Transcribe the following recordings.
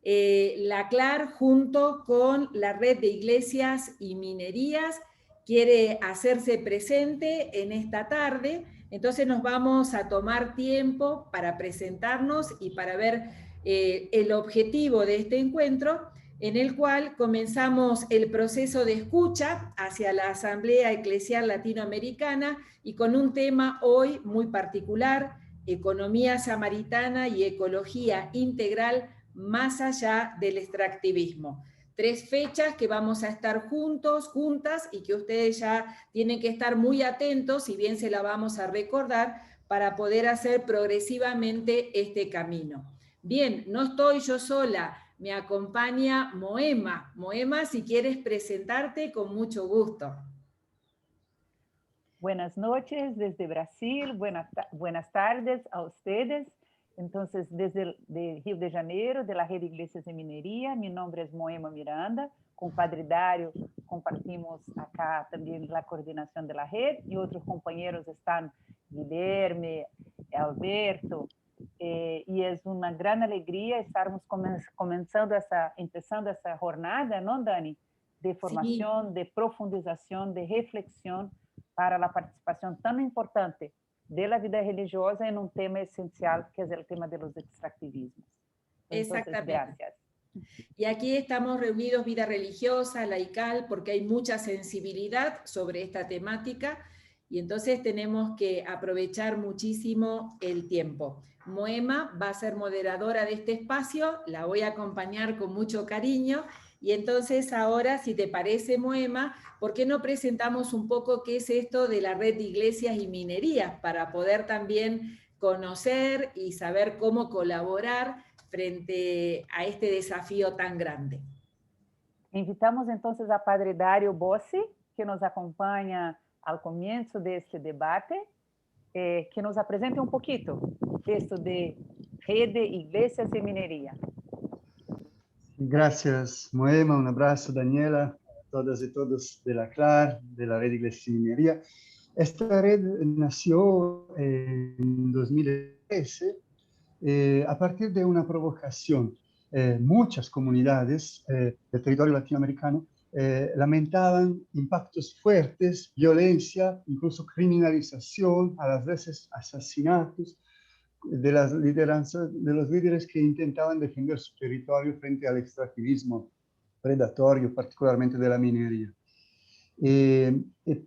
La CLAR, junto con la Red de Iglesias y Minerías, quiere hacerse presente en esta tarde. Entonces nos vamos a tomar tiempo para presentarnos y para ver el objetivo de este encuentro, en el cual comenzamos el proceso de escucha hacia la Asamblea Eclesial Latinoamericana y con un tema hoy muy particular: economía samaritana y ecología integral más allá del extractivismo. 3 fechas que vamos a estar juntos, juntas, y que ustedes ya tienen que estar muy atentos, si bien se la vamos a recordar, para poder hacer progresivamente este camino. Bien, no estoy yo sola, me acompaña Moema. Moema, si quieres presentarte, con mucho gusto. Buenas noches desde Brasil, buenas tardes a ustedes. Entonces, desde Rio de Janeiro, de la Red de Iglesias de Minería, mi nombre es Moema Miranda, con Padre Dario compartimos acá también la coordinación de la red y otros compañeros están Guilherme, Alberto, y es una gran alegría estarmos empezando essa jornada, ¿no, Dani? De formación, Sí. de profundización, de reflexión para la participación tan importante de la vida religiosa en un tema esencial que es el tema de los extractivismos. Entonces, Exactamente. gracias. Y aquí estamos reunidos Vida Religiosa, Laical, porque hay mucha sensibilidad sobre esta temática y entonces tenemos que aprovechar muchísimo el tiempo. Moema va a ser moderadora de este espacio, la voy a acompañar con mucho cariño y entonces ahora, si te parece, Moema, ¿por qué no presentamos un poco qué es esto de la Red de Iglesias y Minerías para poder también conocer y saber cómo colaborar frente a este desafío tan grande? Invitamos entonces a Padre Dario Bossi, que nos acompaña al comienzo de este debate, que nos apresente un poquito esto de Rede Iglesias y Minería. Gracias, Moema. Un abrazo, Daniela, a todas y todos de la CLAR, de la Red de Iglesias y Minería. Esta red nació en 2013 a partir de una provocación. Muchas comunidades del territorio latinoamericano lamentaban impactos fuertes, violencia, incluso criminalización, a las veces asesinatos de las lideranzas, de los líderes que intentaban defender su territorio frente al extractivismo predatorio, particularmente de la minería.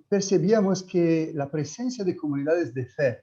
Percibíamos que la presencia de comunidades de fe,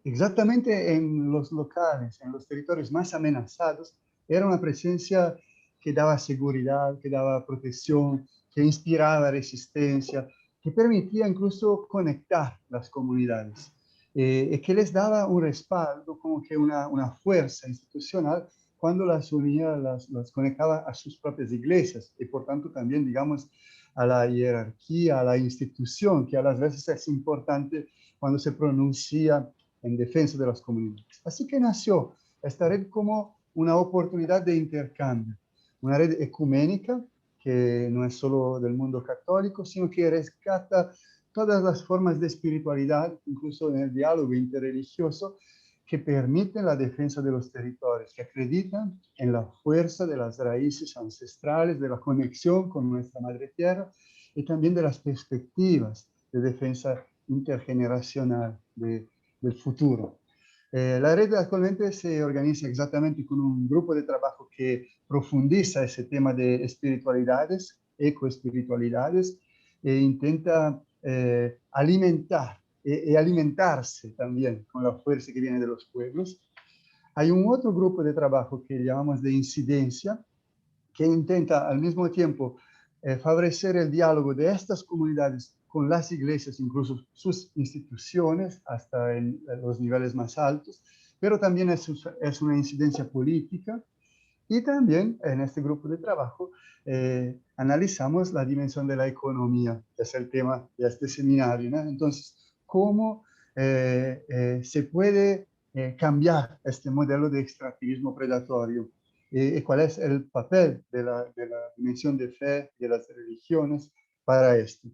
exactamente en los locales, en los territorios más amenazados, era una presencia que daba seguridad, que daba protección, que inspiraba resistencia, que permitía incluso conectar las comunidades, que les daba un respaldo, como que una fuerza institucional cuando las unía, las conectaba a sus propias iglesias y por tanto también, digamos, a la jerarquía, a la institución, que a las veces es importante cuando se pronuncia en defensa de las comunidades. Así que nació esta red como una oportunidad de intercambio, una red ecuménica que no es solo del mundo católico, sino que rescata todas las formas de espiritualidad, incluso en el diálogo interreligioso, que permiten la defensa de los territorios, que acreditan en la fuerza de las raíces ancestrales, de la conexión con nuestra madre tierra y también de las perspectivas de defensa intergeneracional del futuro. La red actualmente se organiza exactamente con un grupo de trabajo que profundiza ese tema de espiritualidades, ecoespiritualidades, e intenta alimentar y alimentarse también con la fuerza que viene de los pueblos. Hay un otro grupo de trabajo que llamamos de incidencia, que intenta al mismo tiempo favorecer el diálogo de estas comunidades con las iglesias, incluso sus instituciones, hasta en los niveles más altos, pero también es una incidencia política. Y también en este grupo de trabajo analizamos la dimensión de la economía, que es el tema de este seminario, ¿no? Entonces, ¿cómo se puede cambiar este modelo de extractivismo predatorio? ¿Y cuál es el papel de la dimensión de fe y de las religiones para esto?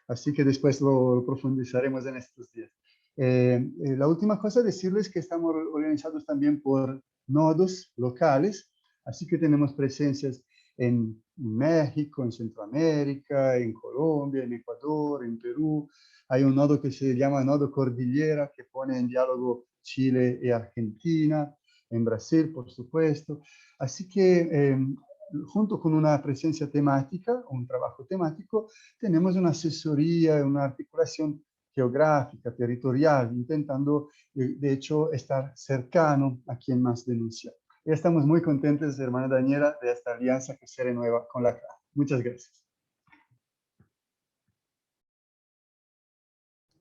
Así que después lo profundizaremos en estos días. La última cosa, decirles que estamos organizados también por nodos locales, Así que tenemos presencias en México, en Centroamérica, en Colombia, en Ecuador, en Perú. Hay un nodo que se llama Nodo Cordillera, que pone en diálogo Chile y Argentina, en Brasil, por supuesto. Así que junto con una presencia temática, un trabajo temático, tenemos una asesoría, una articulación geográfica, territorial, intentando, de hecho, estar cercano a quien más denuncia. Y estamos muy contentos, hermana Daniela, de esta alianza que se renueva con la CLAR. Muchas gracias.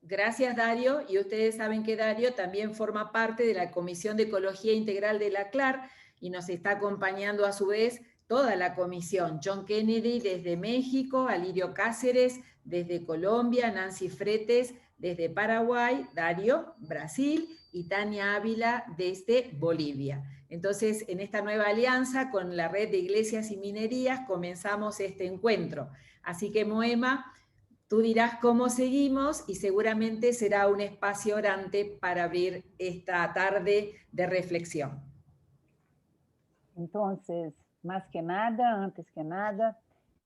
Gracias, Dario. Y ustedes saben que Dario también forma parte de la Comisión de Ecología Integral de la CLAR y nos está acompañando a su vez toda la comisión. John Kennedy desde México, Alirio Cáceres desde Colombia, Nancy Fretes desde Paraguay, Dario, Brasil y Tania Ávila desde Bolivia. Entonces, en esta nueva alianza con la Red de Iglesias y Minerías comenzamos este encuentro. Así que, Moema, tú dirás cómo seguimos y seguramente será un espacio orante para abrir esta tarde de reflexión. Entonces, más que nada, antes que nada,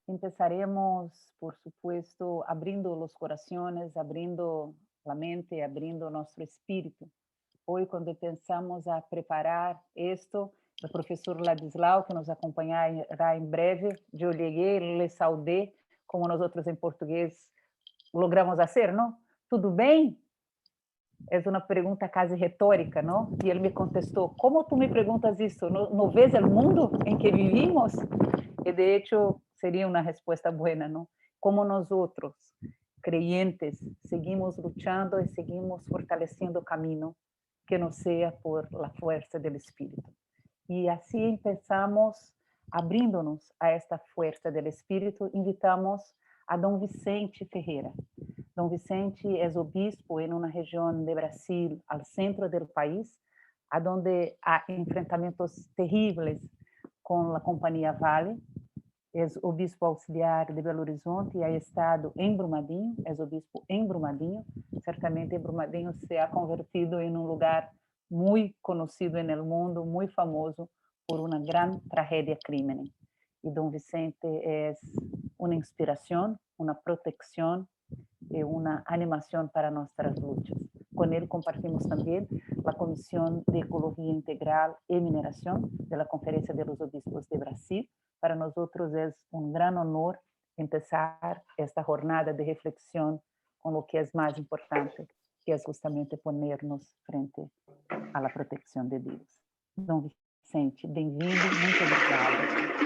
empezaremos, por supuesto, abriendo los corazones, abrindo la mente, abrindo nuestro espíritu. Hoy, cuando pensamos a preparar esto, el profesor Ladislau, que nos acompañará en breve, yo llegué, le saudé, como nosotros en portugués logramos hacer, ¿no? ¿Tudo bem? É uma pergunta quase retórica, não? E ele me contestou, como tu me perguntas isso? ¿No ves el mundo em que vivimos? E de hecho seria uma resposta buena, não? Como nós outros, creyentes, seguimos luchando e seguimos fortalecendo o caminho que não seja por la fuerza del Espírito. E assim empezamos, abrindo-nos a esta fuerza del Espírito, invitamos a Dom Vicente Ferreira. Dom Vicente é obispo em uma região de Brasil, ao centro do país, onde há enfrentamentos terríveis com a Companhia Vale. É obispo auxiliar de Belo Horizonte e ha estado em Brumadinho, é obispo em Brumadinho. Certamente Brumadinho se ha convertido em um lugar muito conhecido no mundo, muito famoso por uma grande tragédia crime. E Dom Vicente é uma inspiração, uma proteção e uma animação para nossas lutas. Com ele compartimos também a Comissão de Ecologia Integral e Mineração da Conferência dos Obispos de Brasil. Para nós outros é um grande honor começar esta jornada de reflexão com o que é mais importante, que é justamente poner-nos frente à proteção de Deus. Dom Vicente, bem-vindo, muito obrigada.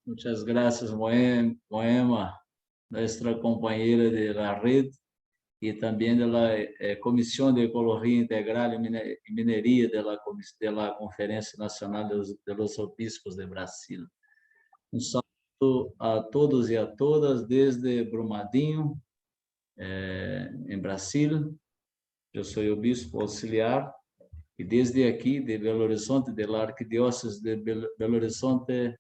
Muchas gracias, Moema, nuestra compañera de la red y también de la Comisión de Ecología Integral y Minería de la Conferencia Nacional de los Obispos de Brasil. Un saludo a todos y a todas desde Brumadinho, en Brasil. Yo soy obispo auxiliar y desde aquí, de Belo Horizonte, de la Arquidiócesis de Belo Horizonte,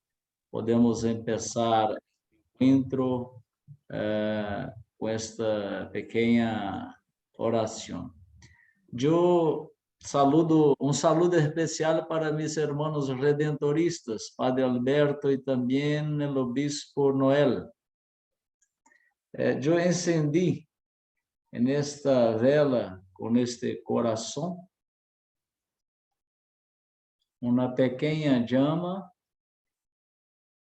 podemos começar o encontro com esta pequena oração. Eu saludo, saludo especial para mis hermanos redentoristas, Padre Alberto e também o Obispo Noel. Eu encendi nesta vela, com este coração, uma pequena llama.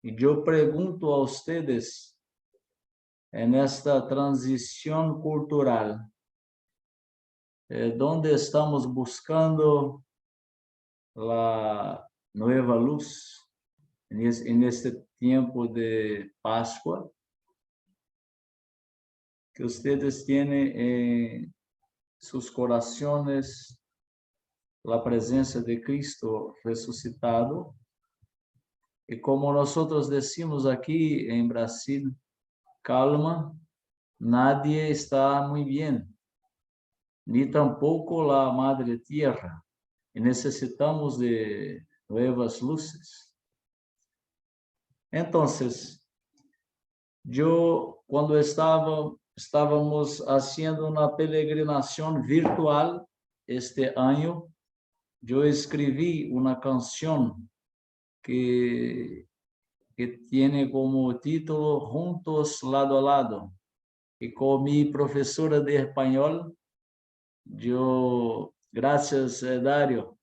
E eu pergunto a vocês, nesta transição cultural, onde estamos buscando a nova luz, neste tempo de Páscoa, que vocês têm em seus corações a presença de Cristo ressuscitado. E como nós decimos aqui em Brasil, calma, nadie está muito bem, ni tampoco a Madre Tierra, e necessitamos de novas luzes. Então, quando estávamos fazendo uma peregrinação virtual este ano, yo escribí una canción que tiene como título Juntos Lado a Lado. Y con mi profesora de español, gracias Dario,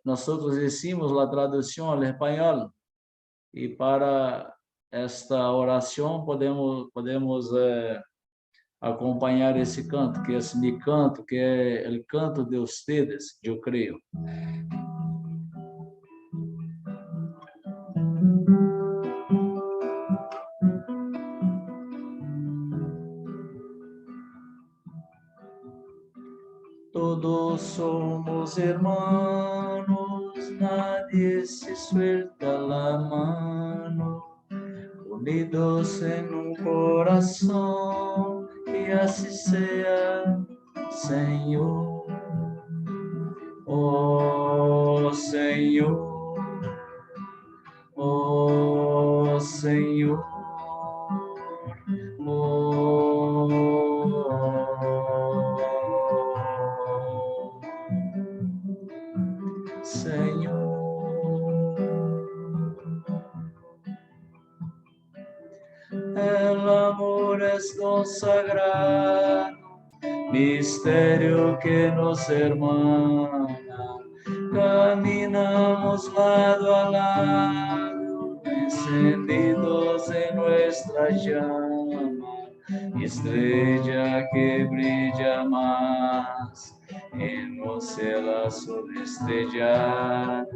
nosotros hicimos la traducción al español. Y para esta oración podemos acompañar esse canto, que é mi canto, que é o canto de ustedes, eu creio. Todos somos hermanos, nadie se suelta la mano, unidos en un corazón, que así sea, Señor. Oh Señor, oh Señor, Señor. El amor es don sagrado, misterio que nos hermana. Caminamos lado a lado, encendidos en nuestra llama, estrella que brilla más en un cielo azul estrellado.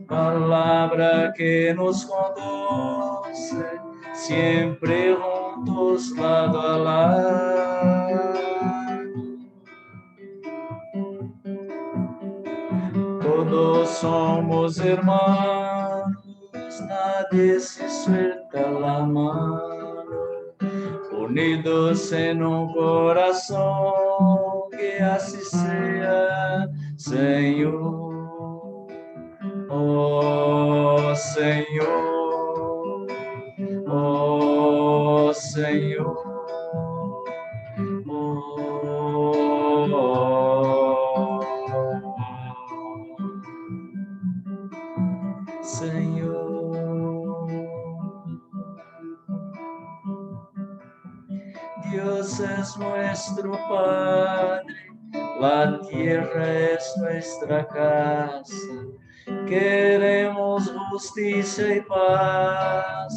Palabra que nos conduce siempre juntos lado a lado. Todos somos hermanos, nadie se suelta la mano, unidos en un corazón, que así sea, Señor. Oh Señor, oh Señor, Señor. Dios es nuestro Padre, la tierra es nuestra casa. Queremos justicia y paz,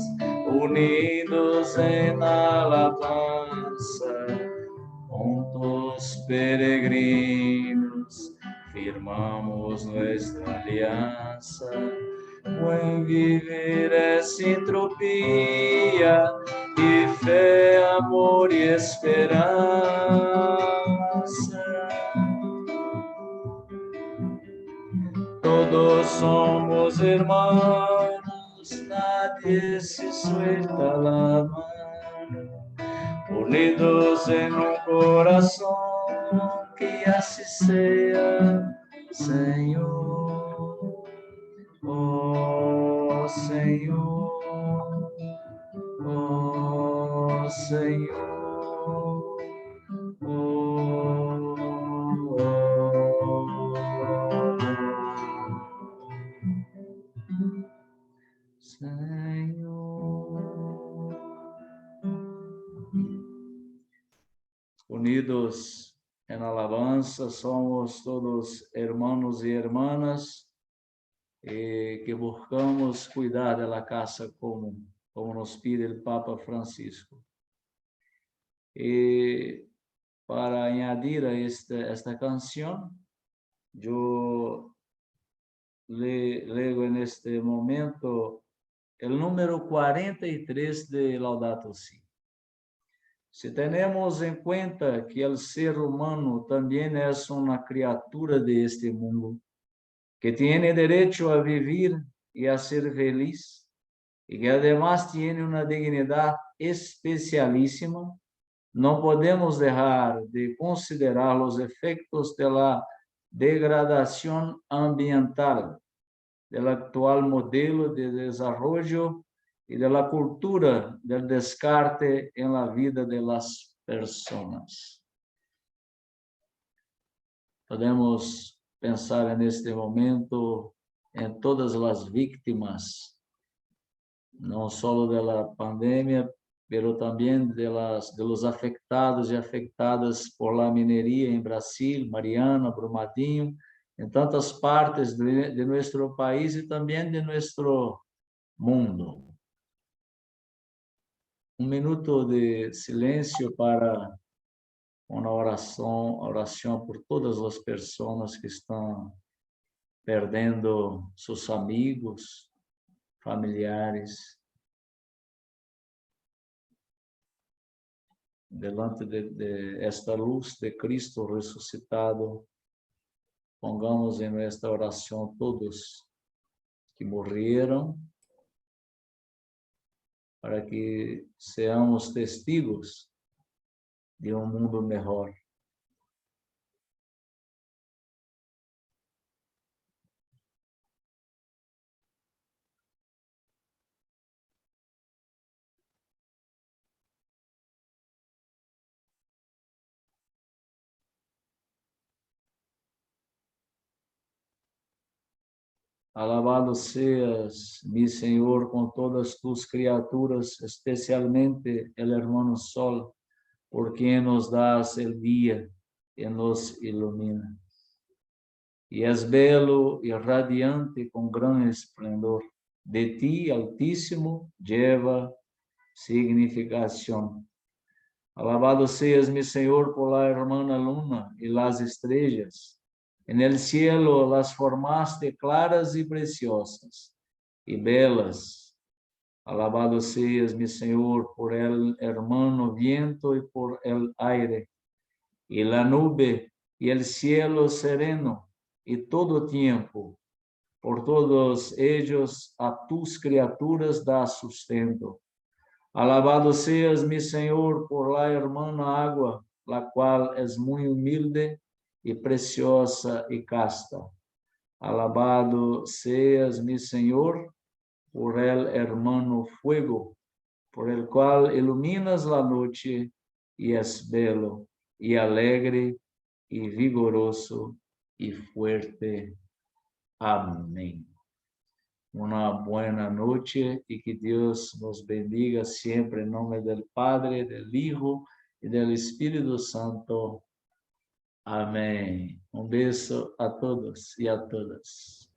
unidos en alabanza, juntos peregrinos, firmamos nuestra alianza. Buen vivir es entropía, y fe, amor y esperanza. Todos somos hermanos, nadie se suelta la mano, unidos en un corazón, que así sea, Señor. Oh Señor, oh Señor, Señor. Unidos en alabanza, somos todos hermanos y hermanas que buscamos cuidar de la casa común, como nos pide el Papa Francisco. Para añadir a esta canción, yo leo en este momento el número 43 de Laudato Si. Si tenemos en cuenta que el ser humano también es una criatura de este mundo, que tiene derecho a vivir y a ser feliz, y que además tiene una dignidad especialísima, no podemos dejar de considerar los efectos de la degradación ambiental, del actual modelo de desarrollo y de la cultura del descarte en la vida de las personas. Podemos pensar en este momento en todas las víctimas, no solo de la pandemia, pero también de los afectados y afectadas por la minería en Brasil, Mariana, Brumadinho, en tantas partes de nuestro país y también de nuestro mundo. Un minuto de silencio para una oración por todas las personas que están perdiendo sus amigos, familiares. Delante de esta luz de Cristo resucitado, pongamos en nuestra oración todos que murieron, para que seamos testigos de un mundo mejor. Alabado seas, mi Señor, con todas tus criaturas, especialmente el hermano Sol, por quien nos das el día y nos ilumina. Y es belo y radiante con gran esplendor. De ti, Altísimo, lleva significación. Alabado seas, mi Señor, por la hermana luna y las estrellas. En el cielo las formaste claras y preciosas y belas. Alabado seas, mi Señor, por el hermano viento y por el aire, y la nube y el cielo sereno, y todo tiempo. Por todos ellos a tus criaturas das sustento. Alabado seas, mi Señor, por la hermana agua, la cual es muy humilde y preciosa y casta. Alabado seas, mi Señor, por el hermano fuego, por el cual iluminas la noche y es belo y alegre y vigoroso y fuerte. Amén. Una buena noche y que Dios nos bendiga siempre en nombre del Padre, del Hijo y del Espíritu Santo. Amén. Un beso a todos y a todas.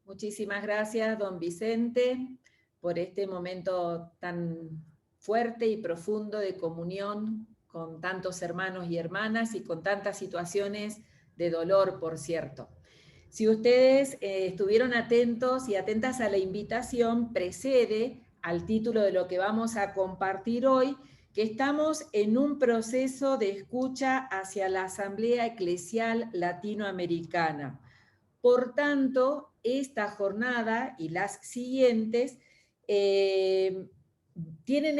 Muchísimas gracias, don Vicente, por este momento tan fuerte y profundo de comunión con tantos hermanos y hermanas y con tantas situaciones de dolor, por cierto. Si ustedes estuvieron atentos y atentas a la invitación, precede al título de lo que vamos a compartir hoy, que estamos en un proceso de escucha hacia la Asamblea Eclesial Latinoamericana. Por tanto, esta jornada y las siguientes tienen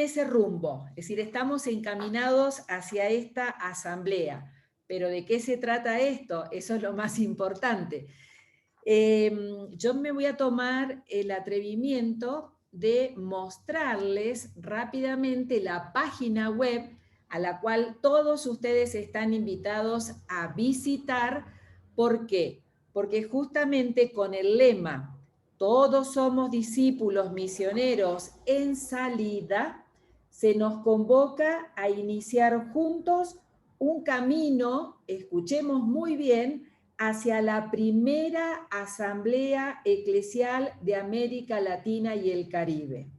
ese rumbo, es decir, estamos encaminados hacia esta asamblea. Pero ¿de qué se trata esto? Eso es lo más importante. Yo me voy a tomar el atrevimiento de mostrarles rápidamente la página web a la cual todos ustedes están invitados a visitar. ¿Por qué? Porque justamente con el lema "Todos somos discípulos misioneros en salida", se nos convoca a iniciar juntos un camino, escuchemos muy bien, hacia la primera Asamblea Eclesial de América Latina y el Caribe.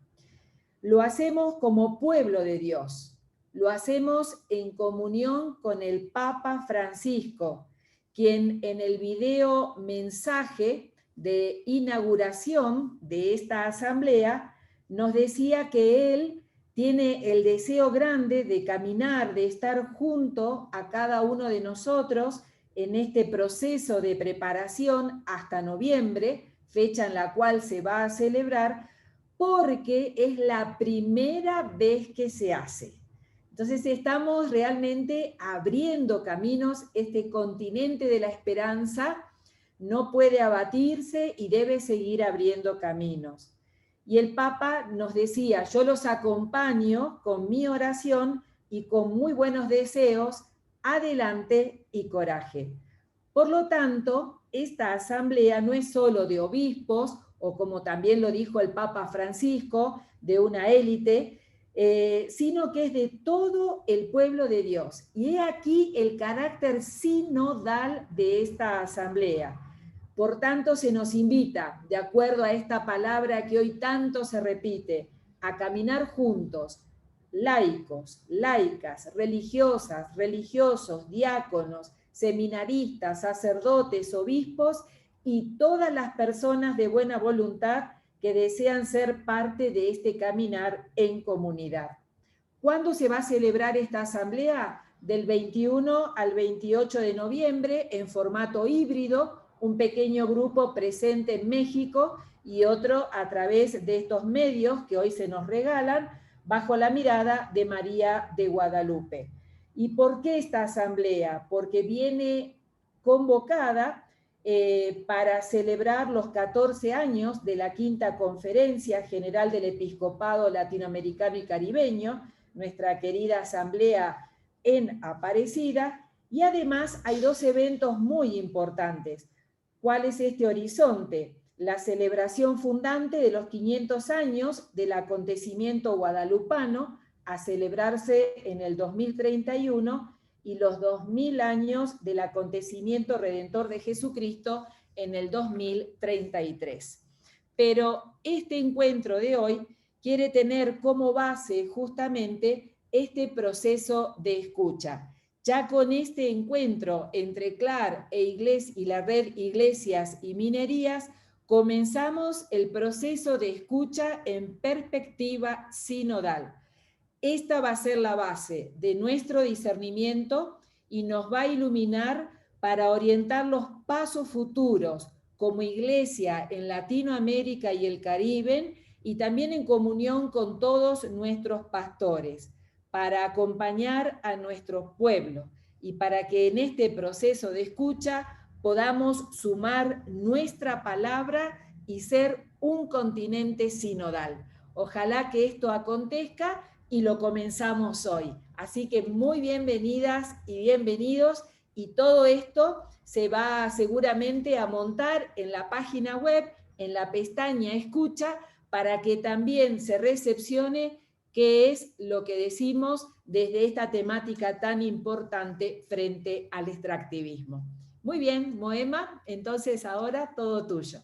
Lo hacemos como pueblo de Dios, lo hacemos en comunión con el Papa Francisco, quien en el video mensaje de inauguración de esta asamblea nos decía que él tiene el deseo grande de caminar, de estar junto a cada uno de nosotros en este proceso de preparación hasta noviembre, fecha en la cual se va a celebrar, porque es la primera vez que se hace. Entonces estamos realmente abriendo caminos. Este continente de la esperanza no puede abatirse y debe seguir abriendo caminos. Y el Papa nos decía: yo los acompaño con mi oración y con muy buenos deseos adelante y coraje. Por lo tanto, esta asamblea no es solo de obispos, o como también lo dijo el Papa Francisco, de una élite, sino que es de todo el pueblo de Dios. Y he aquí el carácter sinodal de esta asamblea. Por tanto, se nos invita, de acuerdo a esta palabra que hoy tanto se repite, a caminar juntos, laicos, laicas, religiosas, religiosos, diáconos, seminaristas, sacerdotes, obispos y todas las personas de buena voluntad que desean ser parte de este caminar en comunidad. ¿Cuándo se va a celebrar esta asamblea? Del 21 al 28 de noviembre en formato híbrido, un pequeño grupo presente en México y otro a través de estos medios que hoy se nos regalan, bajo la mirada de María de Guadalupe. ¿Y por qué esta asamblea? Porque viene convocada para celebrar los 14 años de la Quinta Conferencia General del Episcopado Latinoamericano y Caribeño, nuestra querida asamblea en Aparecida, y además hay dos eventos muy importantes. ¿Cuál es este horizonte? La celebración fundante de los 500 años del acontecimiento guadalupano, a celebrarse en el 2031, y los 2000 años del acontecimiento redentor de Jesucristo en el 2033. Pero este encuentro de hoy quiere tener como base justamente este proceso de escucha. Ya con este encuentro entre CLAR y la red Iglesias y Minerías, comenzamos el proceso de escucha en perspectiva sinodal. Esta va a ser la base de nuestro discernimiento y nos va a iluminar para orientar los pasos futuros como iglesia en Latinoamérica y el Caribe, y también en comunión con todos nuestros pastores, para acompañar a nuestro pueblo y para que en este proceso de escucha podamos sumar nuestra palabra y ser un continente sinodal. Ojalá que esto acontezca y lo comenzamos hoy. Así que muy bienvenidas y bienvenidos, y todo esto se va seguramente a montar en la página web, en la pestaña Escucha, para que también se recepcione qué es lo que decimos desde esta temática tan importante frente al extractivismo. Muy bien, Moema, entonces ahora todo tuyo.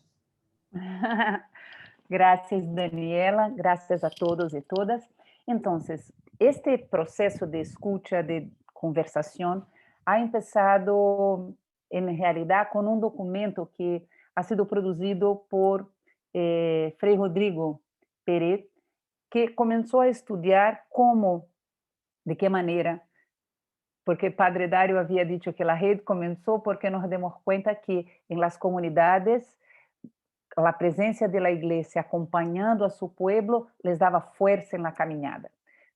Gracias, Daniela. Gracias a todos y todas. Entonces, este proceso de escucha, de conversación, ha empezado en realidad con un documento que ha sido producido por Frei Rodrigo Peret, que comenzó a estudiar cómo, de qué manera, porque Padre Dario había dicho que la red comenzó porque nos demos cuenta que en las comunidades la presencia de la iglesia acompañando a su pueblo les daba fuerza en la caminada.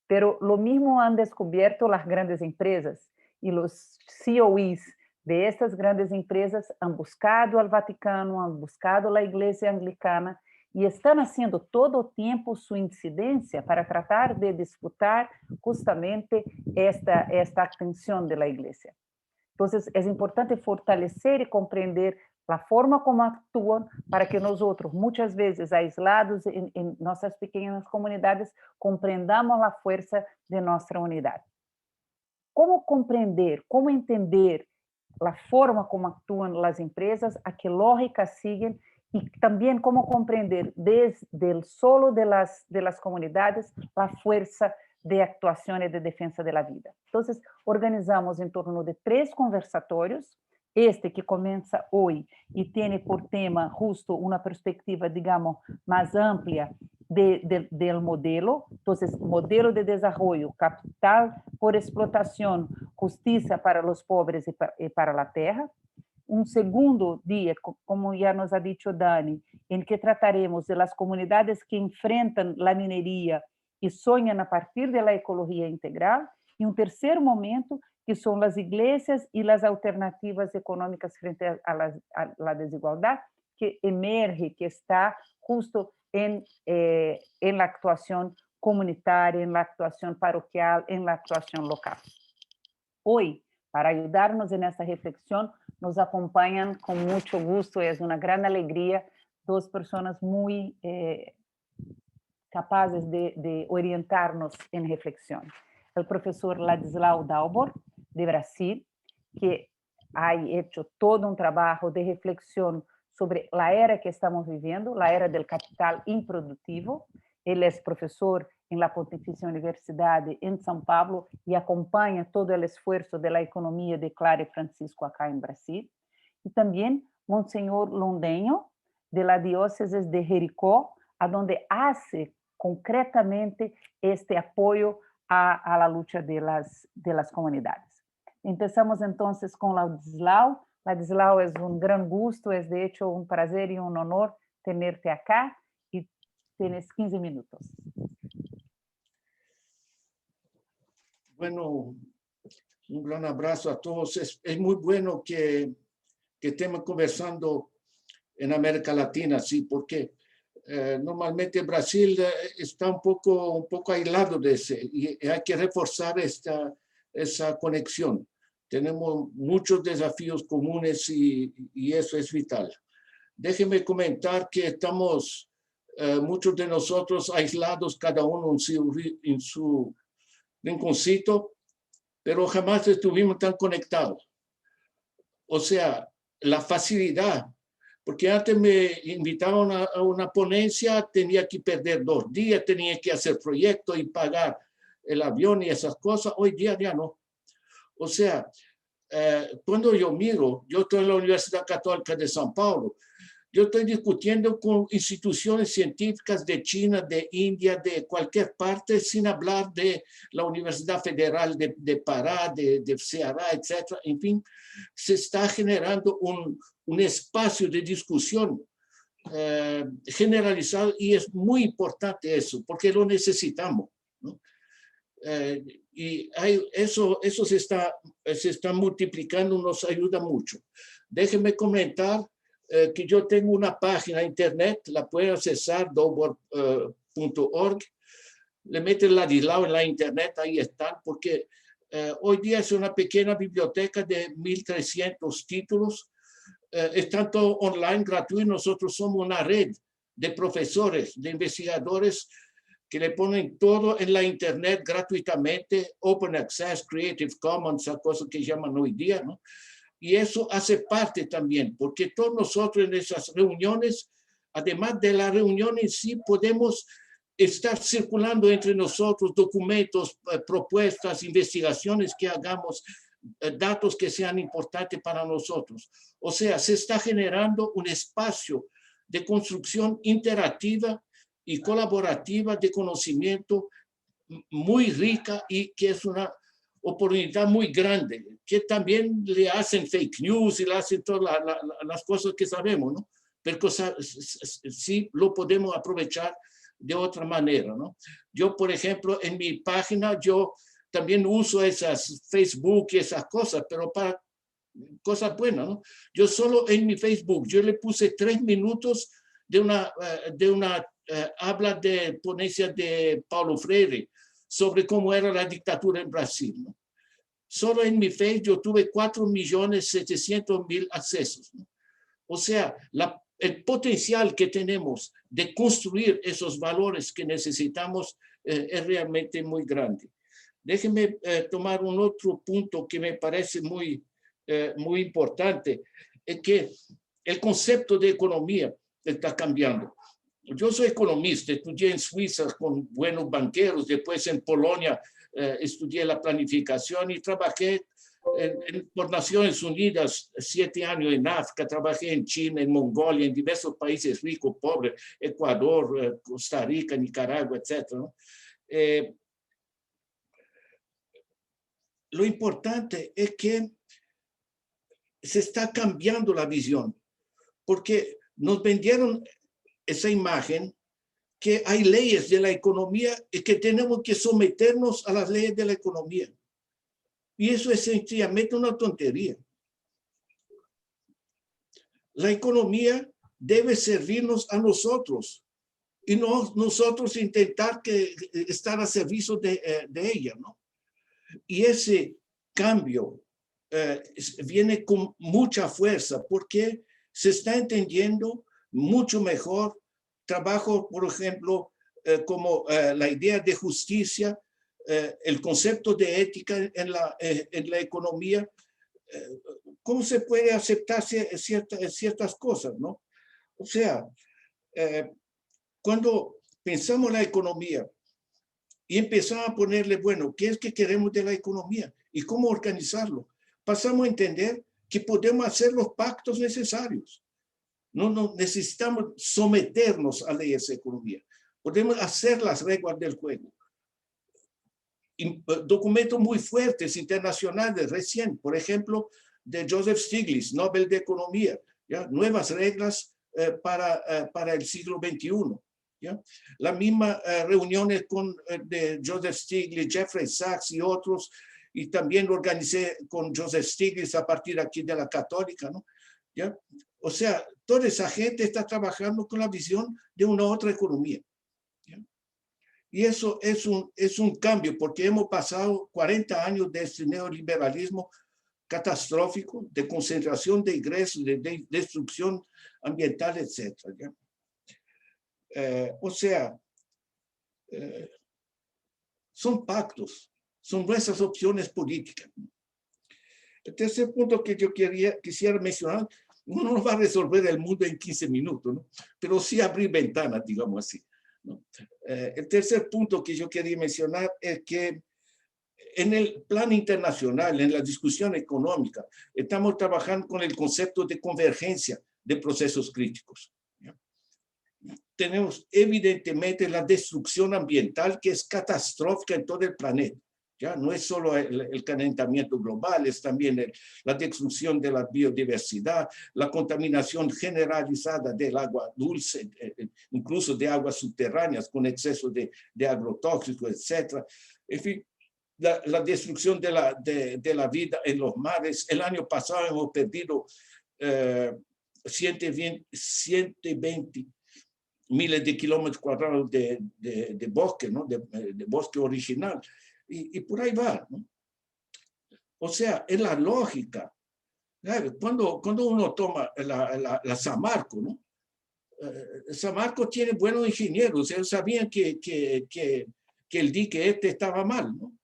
Pero lo mismo han descubierto las grandes empresas, y los COEs de estas grandes empresas han buscado al Vaticano, han buscado la iglesia anglicana y están haciendo todo el tiempo su incidencia para tratar de disputar justamente esta atención de la iglesia. Entonces, es importante fortalecer y comprender la forma como actúan para que nosotros, muchas veces aislados en nuestras pequeñas comunidades, comprendamos la fuerza de nuestra unidad. ¿Cómo comprender, cómo entender la forma como actúan las empresas, a qué lógica siguen, y también cómo comprender desde el solo de las comunidades la fuerza de actuación y de defensa de la vida? Entonces, organizamos en torno de 3 conversatorios, este que comienza hoy y tiene por tema justo una perspectiva, digamos, más amplia del modelo. Entonces, modelo de desarrollo, capital por explotación, justicia para los pobres y para la tierra. Un segundo día, como ya nos ha dicho Dani, en que trataremos de las comunidades que enfrentan la minería y sueñan a partir de la ecología integral. Y un tercer momento, que son las iglesias y las alternativas económicas frente a la desigualdad que emerge, que está justo en la actuación comunitaria, en la actuación paroquial, en la actuación local. Hoy Para ayudarnos en esta reflexión, nos acompañan con mucho gusto, es una gran alegría, dos personas muy capaces de orientarnos en reflexión. El profesor Ladislao Dalbor, de Brasil, que ha hecho todo un trabajo de reflexión sobre la era que estamos viviendo, la era del capital improductivo. Él es profesor en la Pontificia Universidad en São Paulo y acompaña todo el esfuerzo de la economía de Clara y Francisco acá en Brasil. Y también Monseñor Londeño, de la diócesis de Jericó, a donde hace concretamente este apoyo a la lucha de las comunidades. Empezamos entonces con Ladislao. Ladislao, es un gran gusto, es de hecho un placer y un honor tenerte acá y tienes 15 minutos. Bueno, un gran abrazo a todos. Es muy bueno que estemos conversando en América Latina, sí, porque normalmente Brasil está un poco aislado de ese y hay que reforzar esa conexión. Tenemos muchos desafíos comunes y eso es vital. Déjenme comentar que estamos, muchos de nosotros aislados, cada uno en su rinconcito, pero jamás estuvimos tan conectados. O sea, la facilidad, porque antes me invitaban a una ponencia, tenía que perder 2 días, tenía que hacer proyectos y pagar el avión y esas cosas. Hoy día ya no. O sea, cuando yo miro, yo estoy en la Universidad Católica de São Paulo, yo estoy discutiendo con instituciones científicas de China, de India, de cualquier parte, sin hablar de la Universidad Federal de Pará, de Ceará, etc. En fin, se está generando un espacio de discusión generalizado y es muy importante eso, porque lo necesitamos, ¿no? Y eso se está multiplicando, nos ayuda mucho. Déjenme comentar que yo tengo una página internet, la pueden accesar, dalbor.org. Le meten Ladislao en la internet, ahí están, porque hoy día es una pequeña biblioteca de 1.300 títulos. Están todo online, gratuito. Nosotros somos una red de profesores, de investigadores que le ponen todo en la internet gratuitamente, Open Access, Creative Commons, esa cosa que llaman hoy día, ¿no? Y eso hace parte también, porque todos nosotros en esas reuniones, además de la reunión en sí, podemos estar circulando entre nosotros documentos, propuestas, investigaciones que hagamos, datos que sean importantes para nosotros. O sea, se está generando un espacio de construcción interactiva y colaborativa de conocimiento muy rica y que es una oportunidad muy grande, que también le hacen fake news y le hacen todas las cosas que sabemos, ¿no? Pero sí lo podemos aprovechar de otra manera, ¿no? Yo, por ejemplo, en mi página, yo también uso esas Facebook y esas cosas, pero para cosas buenas, ¿no? Yo solo en mi Facebook, yo le puse 3 minutos de una habla de ponencia de Paulo Freire sobre cómo era la dictadura en Brasil, ¿no? Solo en mi Facebook yo tuve 4.700.000 accesos, ¿no? O sea, el potencial que tenemos de construir esos valores que necesitamos es realmente muy grande. Déjenme tomar un otro punto que me parece muy importante, es que el concepto de economía está cambiando. Yo soy economista, estudié en Suiza con buenos banqueros, después en Polonia estudié la planificación y trabajé por Naciones Unidas 7 años en África, trabajé en China, en Mongolia, en diversos países ricos, pobres, Ecuador, Costa Rica, Nicaragua, etc., ¿no? Lo importante es que se está cambiando la visión, porque nos vendieron esa imagen que hay leyes de la economía y que tenemos que someternos a las leyes de la economía. Y eso es sencillamente una tontería. La economía debe servirnos a nosotros y no nosotros intentar estar a servicio de ella, ¿no? Y ese cambio viene con mucha fuerza porque se está entendiendo mucho mejor trabajo, por ejemplo, como la idea de justicia, el concepto de ética en la economía, cómo se puede aceptar ciertas cosas, ¿no? O sea, cuando pensamos la economía y empezamos a ponerle, bueno, ¿qué es que queremos de la economía y cómo organizarlo? Pasamos a entender que podemos hacer los pactos necesarios. No necesitamos someternos a leyes de economía. Podemos hacer las reglas del juego. Documentos muy fuertes internacionales recién, por ejemplo, de Joseph Stiglitz, Nobel de Economía, ¿ya? Nuevas reglas para el siglo XXI. ¿Ya? La misma reuniones de Joseph Stiglitz, Jeffrey Sachs y otros, y también organicé con Joseph Stiglitz a partir aquí de la Católica, ¿no? ¿Ya? O sea, toda esa gente está trabajando con la visión de una otra economía. ¿Ya? Y eso es un cambio, porque hemos pasado 40 años de este neoliberalismo catastrófico, de concentración de ingresos, de destrucción ambiental, etc. ¿Ya? O sea, son pactos, son nuestras opciones políticas. El tercer punto que yo quisiera mencionar, uno no va a resolver el mundo en 15 minutos, ¿no? Pero sí abrir ventanas, digamos así, ¿no? El tercer punto que yo quería mencionar es que en el plan internacional, en la discusión económica, estamos trabajando con el concepto de convergencia de procesos críticos. ¿Ya? Tenemos evidentemente la destrucción ambiental que es catastrófica en todo el planeta. ¿Ya? No es solo el calentamiento global, es también la destrucción de la biodiversidad, la contaminación generalizada del agua dulce, incluso de aguas subterráneas con exceso de agrotóxicos, etc. En fin, la destrucción de la vida en los mares. El año pasado hemos perdido 120 miles de kilómetros cuadrados de bosque, ¿no? de bosque original. Y por ahí va, ¿no? O sea, es la lógica. Cuando uno toma la Samarco, ¿no? Samarco tiene buenos ingenieros. Ellos sabían que el dique estaba mal, ¿no?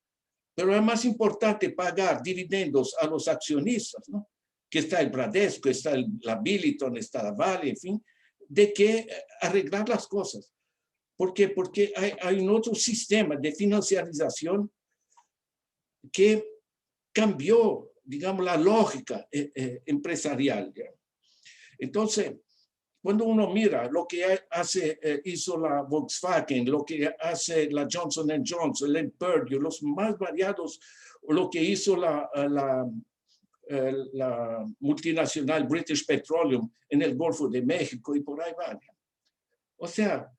Pero es más importante pagar dividendos a los accionistas, ¿no? Que está el Bradesco, está la Billiton, está la Vale, en fin, de que arreglar las cosas. ¿Por qué? Porque hay un otro sistema de financiarización que cambió, digamos, la lógica empresarial. ¿Ya? Entonces, cuando uno mira lo que hizo la Volkswagen, lo que hace la Johnson & Johnson, el Purdue, los más variados, o lo que hizo la multinacional British Petroleum en el Golfo de México y por ahí va. O sea,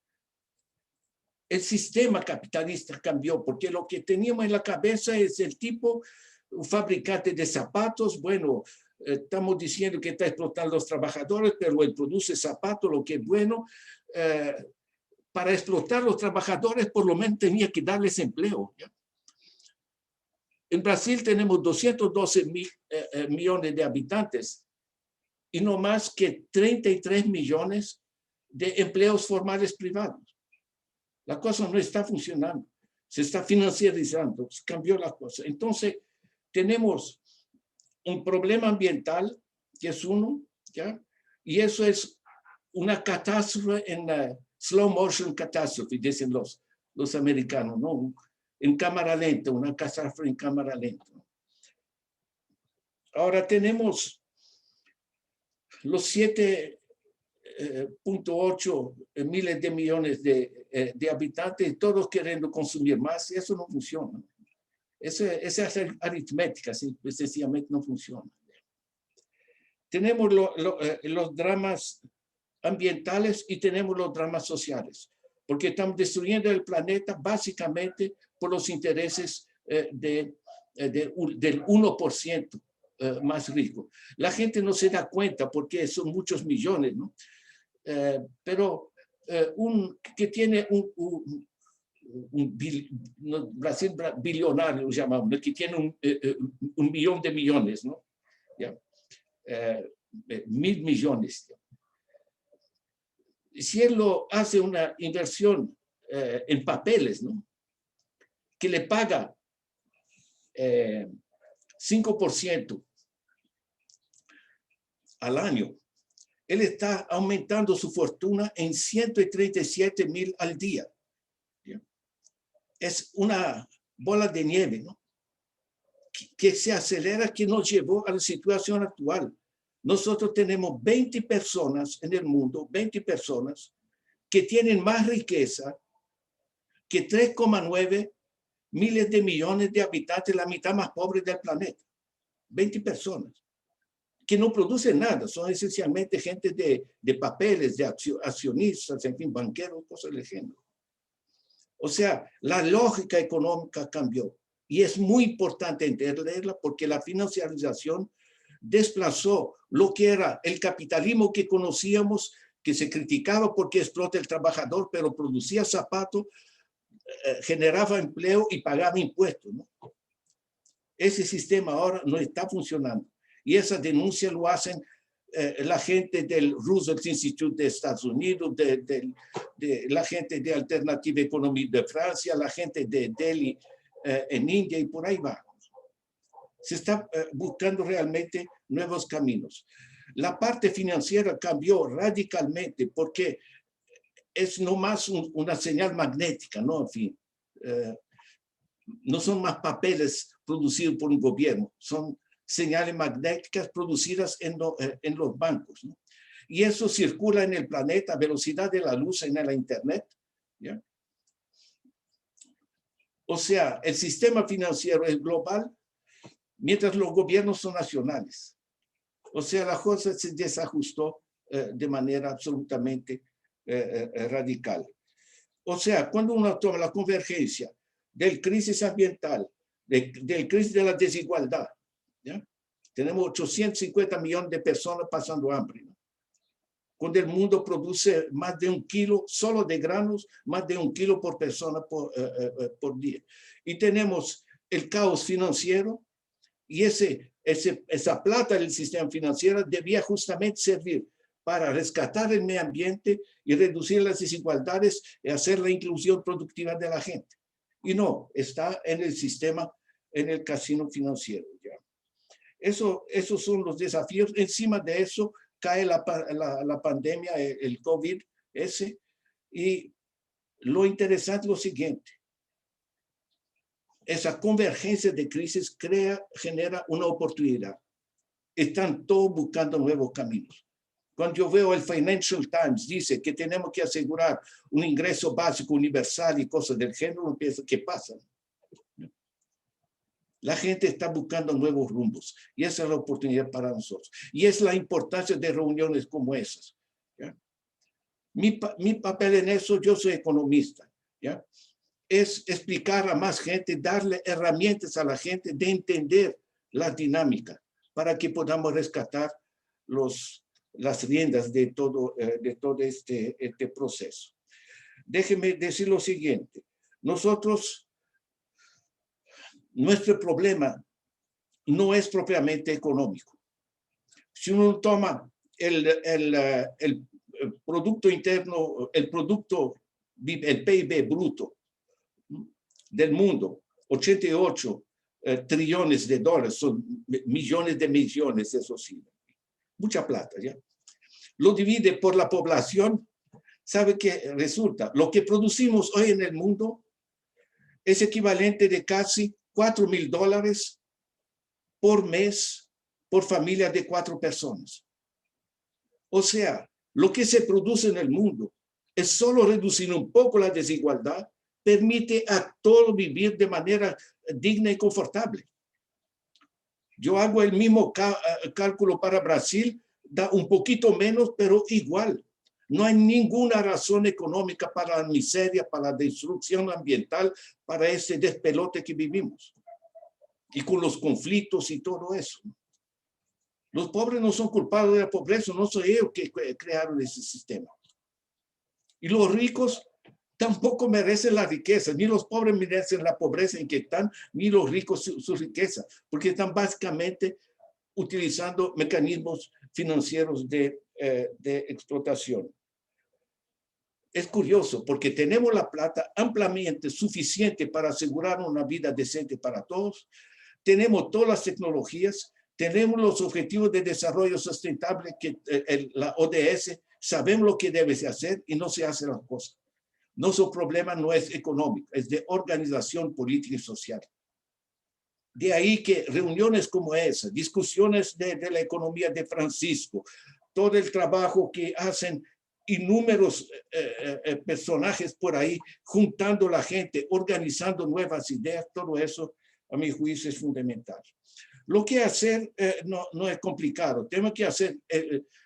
el sistema capitalista cambió porque lo que teníamos en la cabeza es el tipo, un fabricante de zapatos, bueno, estamos diciendo que está explotando a los trabajadores, pero él produce zapatos, lo que es bueno. Para explotar a los trabajadores, por lo menos tenía que darles empleo. ¿Ya? En Brasil tenemos 212 millones de habitantes y no más que 33 millones de empleos formales privados. La cosa no está funcionando, se está financiarizando, se cambió la cosa. Entonces, tenemos un problema ambiental, que es uno, ¿ya? Y eso es una catástrofe slow motion catástrofe, dicen los americanos, ¿no? En cámara lenta, una catástrofe en cámara lenta. Ahora tenemos los 7.8 miles de millones de habitantes, todos queriendo consumir más, y eso no funciona. Esa es aritmética, sencillamente no funciona. Tenemos los dramas ambientales y tenemos los dramas sociales, porque estamos destruyendo el planeta básicamente por los intereses del 1% más rico. La gente no se da cuenta porque son muchos millones, ¿no? Pero que tiene Brasil bilionario, lo llamamos, que tiene un millón de millones, ¿no? ¿Ya? 1.000 millones. Si él lo hace una inversión en papeles, ¿no? Que le paga 5% al año, él está aumentando su fortuna en 137.000 al día. ¿Ya? Es una bola de nieve, ¿no? Que se acelera, que nos llevó a la situación actual. Nosotros tenemos 20 personas en el mundo, 20 personas que tienen más riqueza que 3,9 miles de millones de habitantes, la mitad más pobre del planeta. 20 personas que no producen nada, son esencialmente gente de papeles, de accionistas, en fin, banqueros, cosas del género. O sea, la lógica económica cambió y es muy importante entenderla porque la financiarización desplazó lo que era el capitalismo que conocíamos, que se criticaba porque explota el trabajador, pero producía zapatos, generaba empleo y pagaba impuestos, ¿no? Ese sistema ahora no está funcionando. Y esa denuncia lo hacen la gente del Roosevelt Institute de Estados Unidos, de la gente de Alternative Economy de Francia, la gente de Delhi en India y por ahí va. Se está buscando realmente nuevos caminos. La parte financiera cambió radicalmente porque es no más una señal magnética, ¿no? En fin, no son más papeles producidos por un gobierno, son señales magnéticas producidas en los bancos, ¿no? Y eso circula en el planeta a velocidad de la luz en la internet, ¿ya? O sea, el sistema financiero es global, mientras los gobiernos son nacionales. O sea, la cosa se desajustó de manera absolutamente radical. O sea, cuando uno toma la convergencia del crisis ambiental, del crisis de la desigualdad, ¿ya? Tenemos 850 millones de personas pasando hambre, ¿no? Cuando el mundo produce más de 1 kilo solo de granos, más de 1 kilo por persona por día. Y tenemos el caos financiero y esa plata del sistema financiero debía justamente servir para rescatar el medio ambiente y reducir las desigualdades y hacer la inclusión productiva de la gente. Y no, está en el sistema, en el casino financiero. ¿Ya? Esos son los desafíos. Encima de eso cae la pandemia, el COVID, y lo interesante es lo siguiente. Esa convergencia de crisis genera una oportunidad. Están todos buscando nuevos caminos. Cuando yo veo el Financial Times dice que tenemos que asegurar un ingreso básico universal y cosas del género, uno piensa, ¿qué pasa? La gente está buscando nuevos rumbos y esa es la oportunidad para nosotros. Y es la importancia de reuniones como esas. ¿Ya? Mi papel en eso, yo soy economista, ¿ya? Es explicar a más gente, darle herramientas a la gente de entender la dinámica para que podamos rescatar las riendas de todo este proceso. Déjeme decir lo siguiente. Nuestro problema no es propiamente económico. Si uno toma el Producto Interno, el PIB bruto del mundo, 88 trillones de dólares, son millones de millones, eso sí, mucha plata, ¿ya? Lo divide por la población, ¿sabe qué resulta? Lo que producimos hoy en el mundo es equivalente de casi $4.000 por mes por familia de 4 personas. O sea, lo que se produce en el mundo es solo reducir un poco la desigualdad, permite a todos vivir de manera digna y confortable. Yo hago el mismo cálculo para Brasil, da un poquito menos, pero igual. No hay ninguna razón económica para la miseria, para la destrucción ambiental, para ese despelote que vivimos. Y con los conflictos y todo eso. Los pobres no son culpables de la pobreza, no soy ellos que crearon ese sistema. Y los ricos tampoco merecen la riqueza, ni los pobres merecen la pobreza en que están, ni los ricos su riqueza, porque están básicamente utilizando mecanismos financieros de explotación. Es curioso porque tenemos la plata ampliamente suficiente para asegurar una vida decente para todos, tenemos todas las tecnologías, tenemos los objetivos de desarrollo sustentable que la ODS, sabemos lo que debe hacer y no se hace las cosas. Nuestro problema no es económico, es de organización política y social. De ahí que reuniones como esa, discusiones de la economía de Francisco, todo el trabajo que hacen innúmeros personajes por ahí, juntando la gente, organizando nuevas ideas, todo eso, a mi juicio, es fundamental. Lo que hacer no es complicado, tenemos que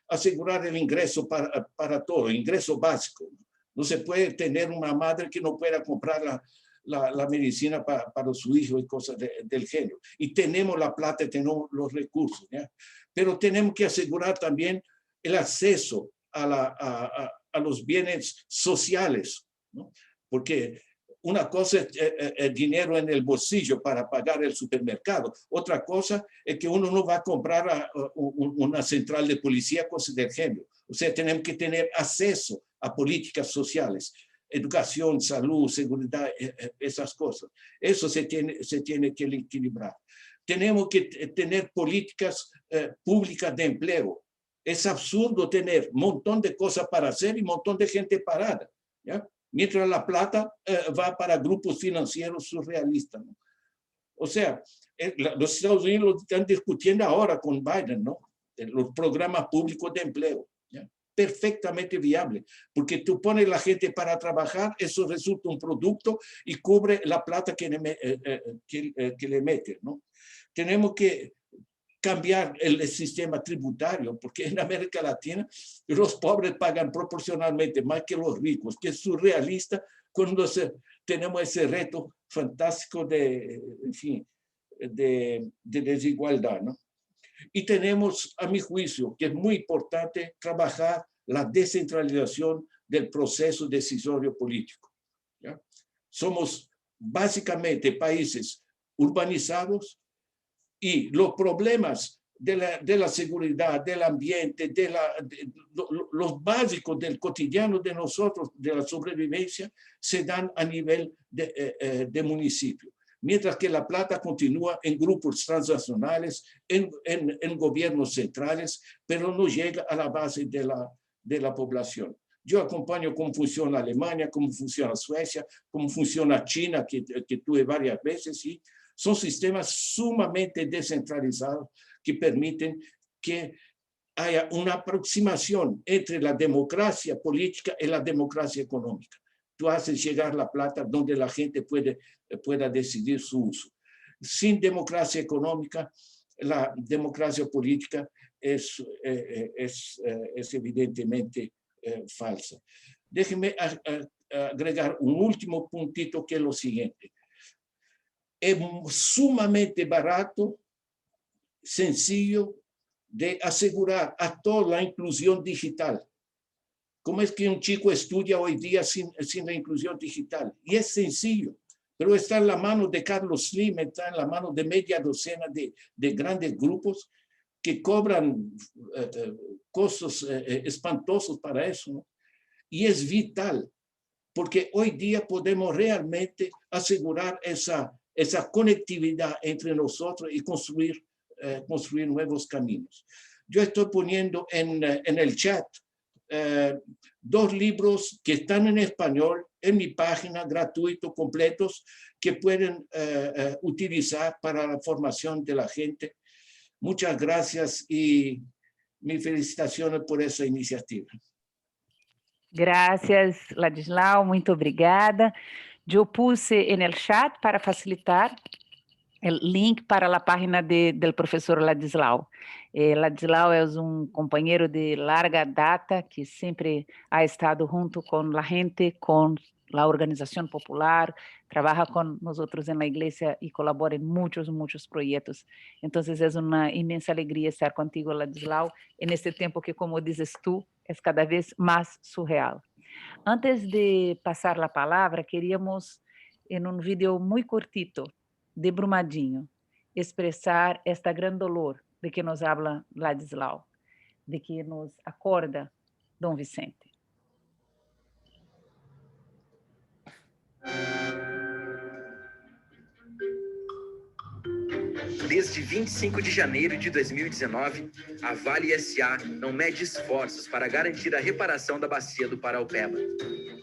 asegurar el ingreso para todo, ingreso básico. No se puede tener una madre que no pueda comprar la medicina para su hijo y cosas del género. Y tenemos la plata, tenemos los recursos, ¿ya? Pero tenemos que asegurar también el acceso a los bienes sociales, ¿no? Porque una cosa es el dinero en el bolsillo para pagar el supermercado. Otra cosa es que uno no va a comprar una central de policía, cosas del género. O sea, tenemos que tener acceso a políticas sociales, educación, salud, seguridad, esas cosas. Eso se tiene que equilibrar. Tenemos que tener políticas públicas de empleo. Es absurdo tener un montón de cosas para hacer y un montón de gente parada, ¿ya? Mientras la plata va para grupos financieros surrealistas, ¿no? O sea, los Estados Unidos lo están discutiendo ahora con Biden, ¿no? Los programas públicos de empleo, ¿ya? Perfectamente viable, porque tú pones la gente para trabajar, eso resulta un producto y cubre la plata que le meten, ¿no? Tenemos que cambiar el sistema tributario, porque en América Latina los pobres pagan proporcionalmente más que los ricos, que es surrealista cuando tenemos ese reto fantástico de desigualdad, ¿no? Y tenemos, a mi juicio, que es muy importante trabajar la descentralización del proceso decisorio político, ¿ya? Somos básicamente países urbanizados, y los problemas de la seguridad, del ambiente, los básicos del cotidiano de nosotros, de la sobrevivencia, se dan a nivel de municipio. Mientras que la plata continúa en grupos transnacionales, en gobiernos centrales, pero no llega a la base de la población. Yo acompaño cómo funciona Alemania, cómo funciona Suecia, cómo funciona China, que tuve varias veces, y son sistemas sumamente descentralizados que permiten que haya una aproximación entre la democracia política y la democracia económica. Tú haces llegar la plata donde la gente pueda decidir su uso. Sin democracia económica, la democracia política es evidentemente falsa. Déjenme agregar un último puntito, que es lo siguiente. Es sumamente barato, sencillo de asegurar a toda la inclusión digital. ¿Cómo es que un chico estudia hoy día sin la inclusión digital? Y es sencillo, pero está en la mano de Carlos Slim, está en la mano de media docena de grandes grupos que cobran costos espantosos para eso, ¿no? Y es vital, porque hoy día podemos realmente asegurar esa conectividad entre nosotros y construir nuevos caminos. Yo estoy poniendo en el chat 2 libros que están en español en mi página, gratuitos, completos, que pueden utilizar para la formación de la gente. Muchas gracias y mis felicitaciones por esa iniciativa. Gracias, Ladislau, muito obrigada. Eu puse en el chat para facilitar el link para la página del profesor Ladislau. Ladislau é companheiro de larga data que sempre ha estado junto com a gente, com a organização popular, trabalha com nós na igreja e colabora em muitos projetos. Então, é uma imensa alegria estar contigo, Ladislau, neste tempo que, como dizes tu, é cada vez mais surreal. Antes de passar a palavra, queríamos, em um vídeo muito cortito, de Brumadinho, expressar esta gran dolor de que nos habla Ladislau, de que nos acorda Dom Vicente. Desde 25 de janeiro de 2019, a Vale S.A. não mede esforços para garantir a reparação da bacia do Paraupeba,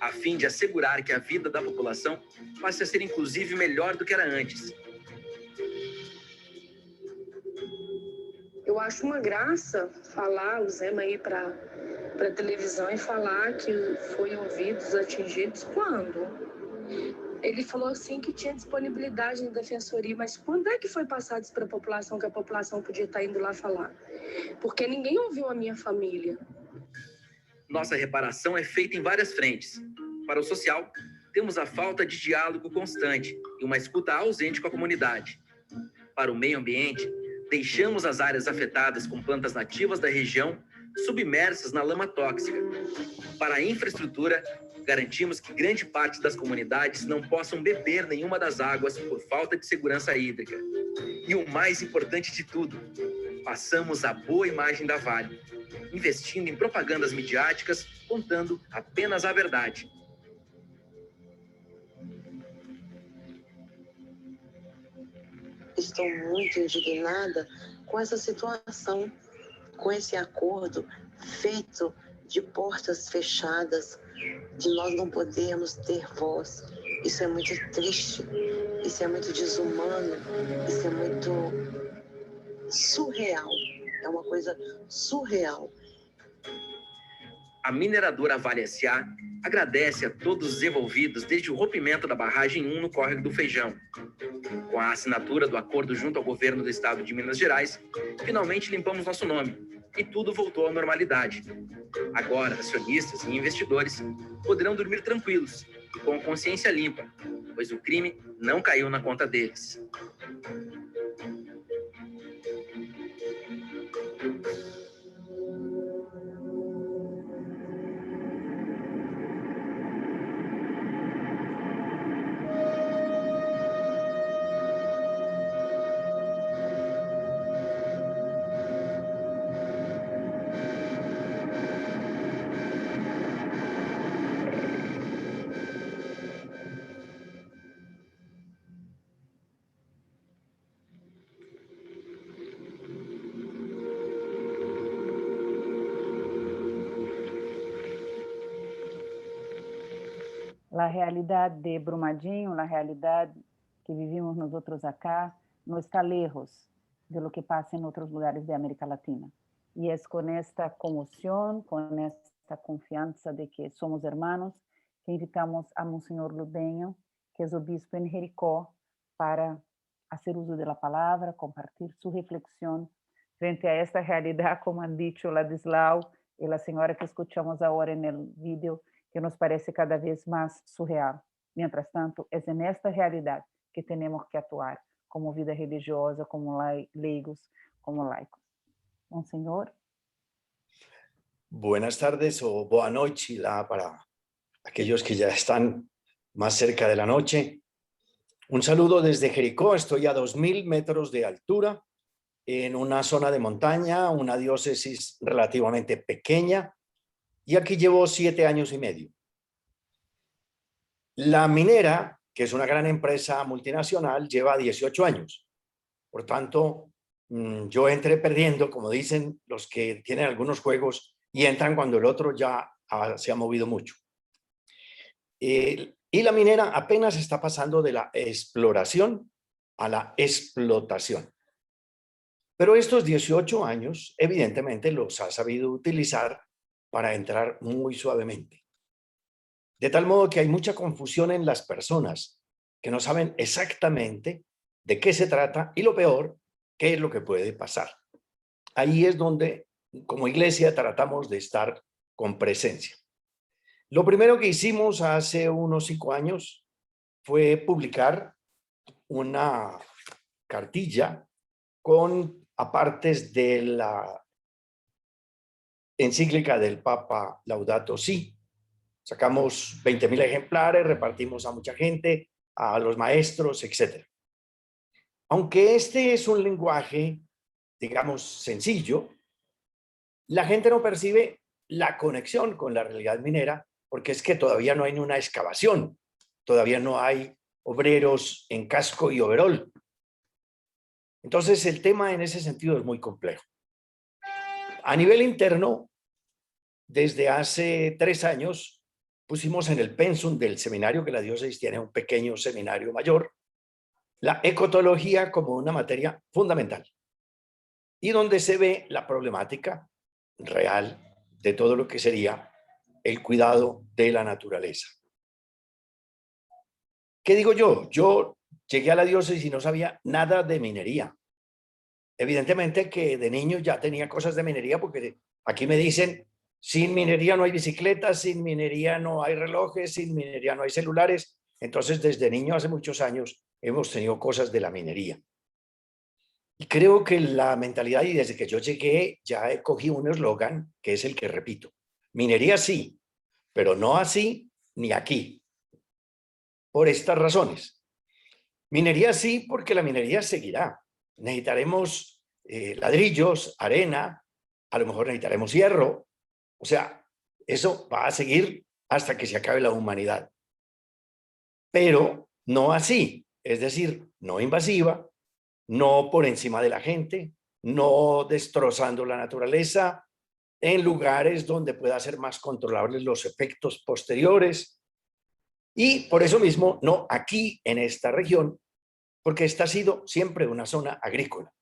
a fim de assegurar que a vida da população passe a ser inclusive melhor do que era antes. Eu acho uma graça falar, o Zema ir para a televisão e falar que foi ouvidos, atingidos, quando? Ele falou assim que tinha disponibilidade na defensoria, mas quando é que foi passado isso para a população, que a população podia estar indo lá falar? Porque ninguém ouviu a minha família. Nossa reparação é feita em várias frentes. Para o social, temos a falta de diálogo constante e uma escuta ausente com a comunidade. Para o meio ambiente, deixamos as áreas afetadas com plantas nativas da região submersas na lama tóxica. Para a infraestrutura, garantimos que grande parte das comunidades não possam beber nenhuma das águas por falta de segurança hídrica. E o mais importante de tudo, passamos a boa imagem da Vale, investindo em propagandas midiáticas, contando apenas a verdade. Estou muito indignada com essa situação, com esse acordo feito de portas fechadas, de nós não podermos ter voz. Isso é muito triste, isso é muito desumano, isso é muito surreal. É uma coisa surreal. A mineradora Vale S.A. agradece a todos os envolvidos desde o rompimento da barragem 1 no Córrego do Feijão. Com a assinatura do acordo junto ao governo do estado de Minas Gerais, finalmente limpamos nosso nome e tudo voltou à normalidade. Agora, acionistas e investidores poderão dormir tranquilos e com consciência limpa, pois o crime não caiu na conta deles. A realidade de Brumadinho, a realidade que vivimos nós outros acá, não está lejos de lo que passa em outros lugares de América Latina. E é com esta comoção, com esta confiança de que somos hermanos, que invitamos a Monsenhor Ludenho, que é o bispo em Jericó, para fazer uso da palavra, compartilhar sua reflexão frente a esta realidade, como han dicho Ladislau e a senhora que escutamos agora no vídeo, que nos parece cada vez mais surreal. Mientras tanto, é nesta realidade que temos que atuar como vida religiosa, como leigos, como laicos. Monseñor. Buenas tardes o boa noite lá para aquellos que ya están más cerca de la noche. Un saludo desde Jericó. Estoy a 2000 metros de altura en una zona de montaña, una diócesis relativamente pequeña, y aquí llevo 7 años y medio. La minera, que es una gran empresa multinacional, lleva 18 años. Por tanto, yo entré perdiendo, como dicen los que tienen algunos juegos, y entran cuando el otro ya se ha movido mucho. Y la minera apenas está pasando de la exploración a la explotación. Pero estos 18 años, evidentemente, los ha sabido utilizar para entrar muy suavemente. De tal modo que hay mucha confusión en las personas que no saben exactamente de qué se trata y lo peor, qué es lo que puede pasar. Ahí es donde, como iglesia, tratamos de estar con presencia. Lo primero que hicimos hace unos 5 años fue publicar una cartilla con apartes de la encíclica del Papa Laudato Si, Sacamos 20.000 ejemplares, repartimos a mucha gente, a los maestros, etc. Aunque este es un lenguaje, digamos, sencillo, la gente no percibe la conexión con la realidad minera, porque es que todavía no hay una excavación, todavía no hay obreros en casco y overol. Entonces el tema en ese sentido es muy complejo. A nivel interno, desde hace 3 años, pusimos en el pensum del seminario, que la diócesis tiene un pequeño seminario mayor, la ecotología como una materia fundamental y donde se ve la problemática real de todo lo que sería el cuidado de la naturaleza. ¿Qué digo yo? Yo llegué a la diócesis y no sabía nada de minería. Evidentemente que de niño ya tenía cosas de minería, porque aquí me dicen, sin minería no hay bicicletas, sin minería no hay relojes, sin minería no hay celulares. Entonces, desde niño, hace muchos años, hemos tenido cosas de la minería. Y creo que la mentalidad, y desde que yo llegué, ya he cogido un eslogan, que es el que repito. Minería sí, pero no así ni aquí. Por estas razones. Minería sí, porque la minería seguirá. Necesitaremos ladrillos, arena, a lo mejor necesitaremos hierro. O sea, eso va a seguir hasta que se acabe la humanidad. Pero no así, es decir, no invasiva, no por encima de la gente, no destrozando la naturaleza, en lugares donde pueda ser más controlables los efectos posteriores. Y por eso mismo, no aquí en esta región, porque esta ha sido siempre una zona agrícola.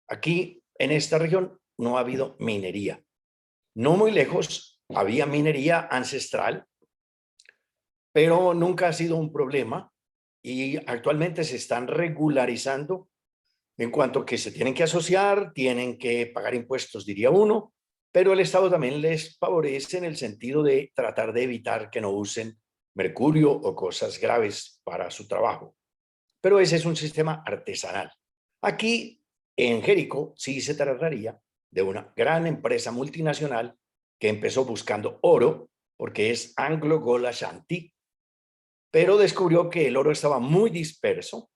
Aquí en esta región no ha habido minería. No muy lejos había minería ancestral, pero nunca ha sido un problema y actualmente se están regularizando en cuanto a que se tienen que asociar, tienen que pagar impuestos, diría uno, pero el Estado también les favorece en el sentido de tratar de evitar que no usen mercurio o cosas graves para su trabajo. Pero ese es un sistema artesanal. Aquí, en Jericó, sí se trataría de una gran empresa multinacional que empezó buscando oro, porque es Anglo Gold Ashanti, pero descubrió que el oro estaba muy disperso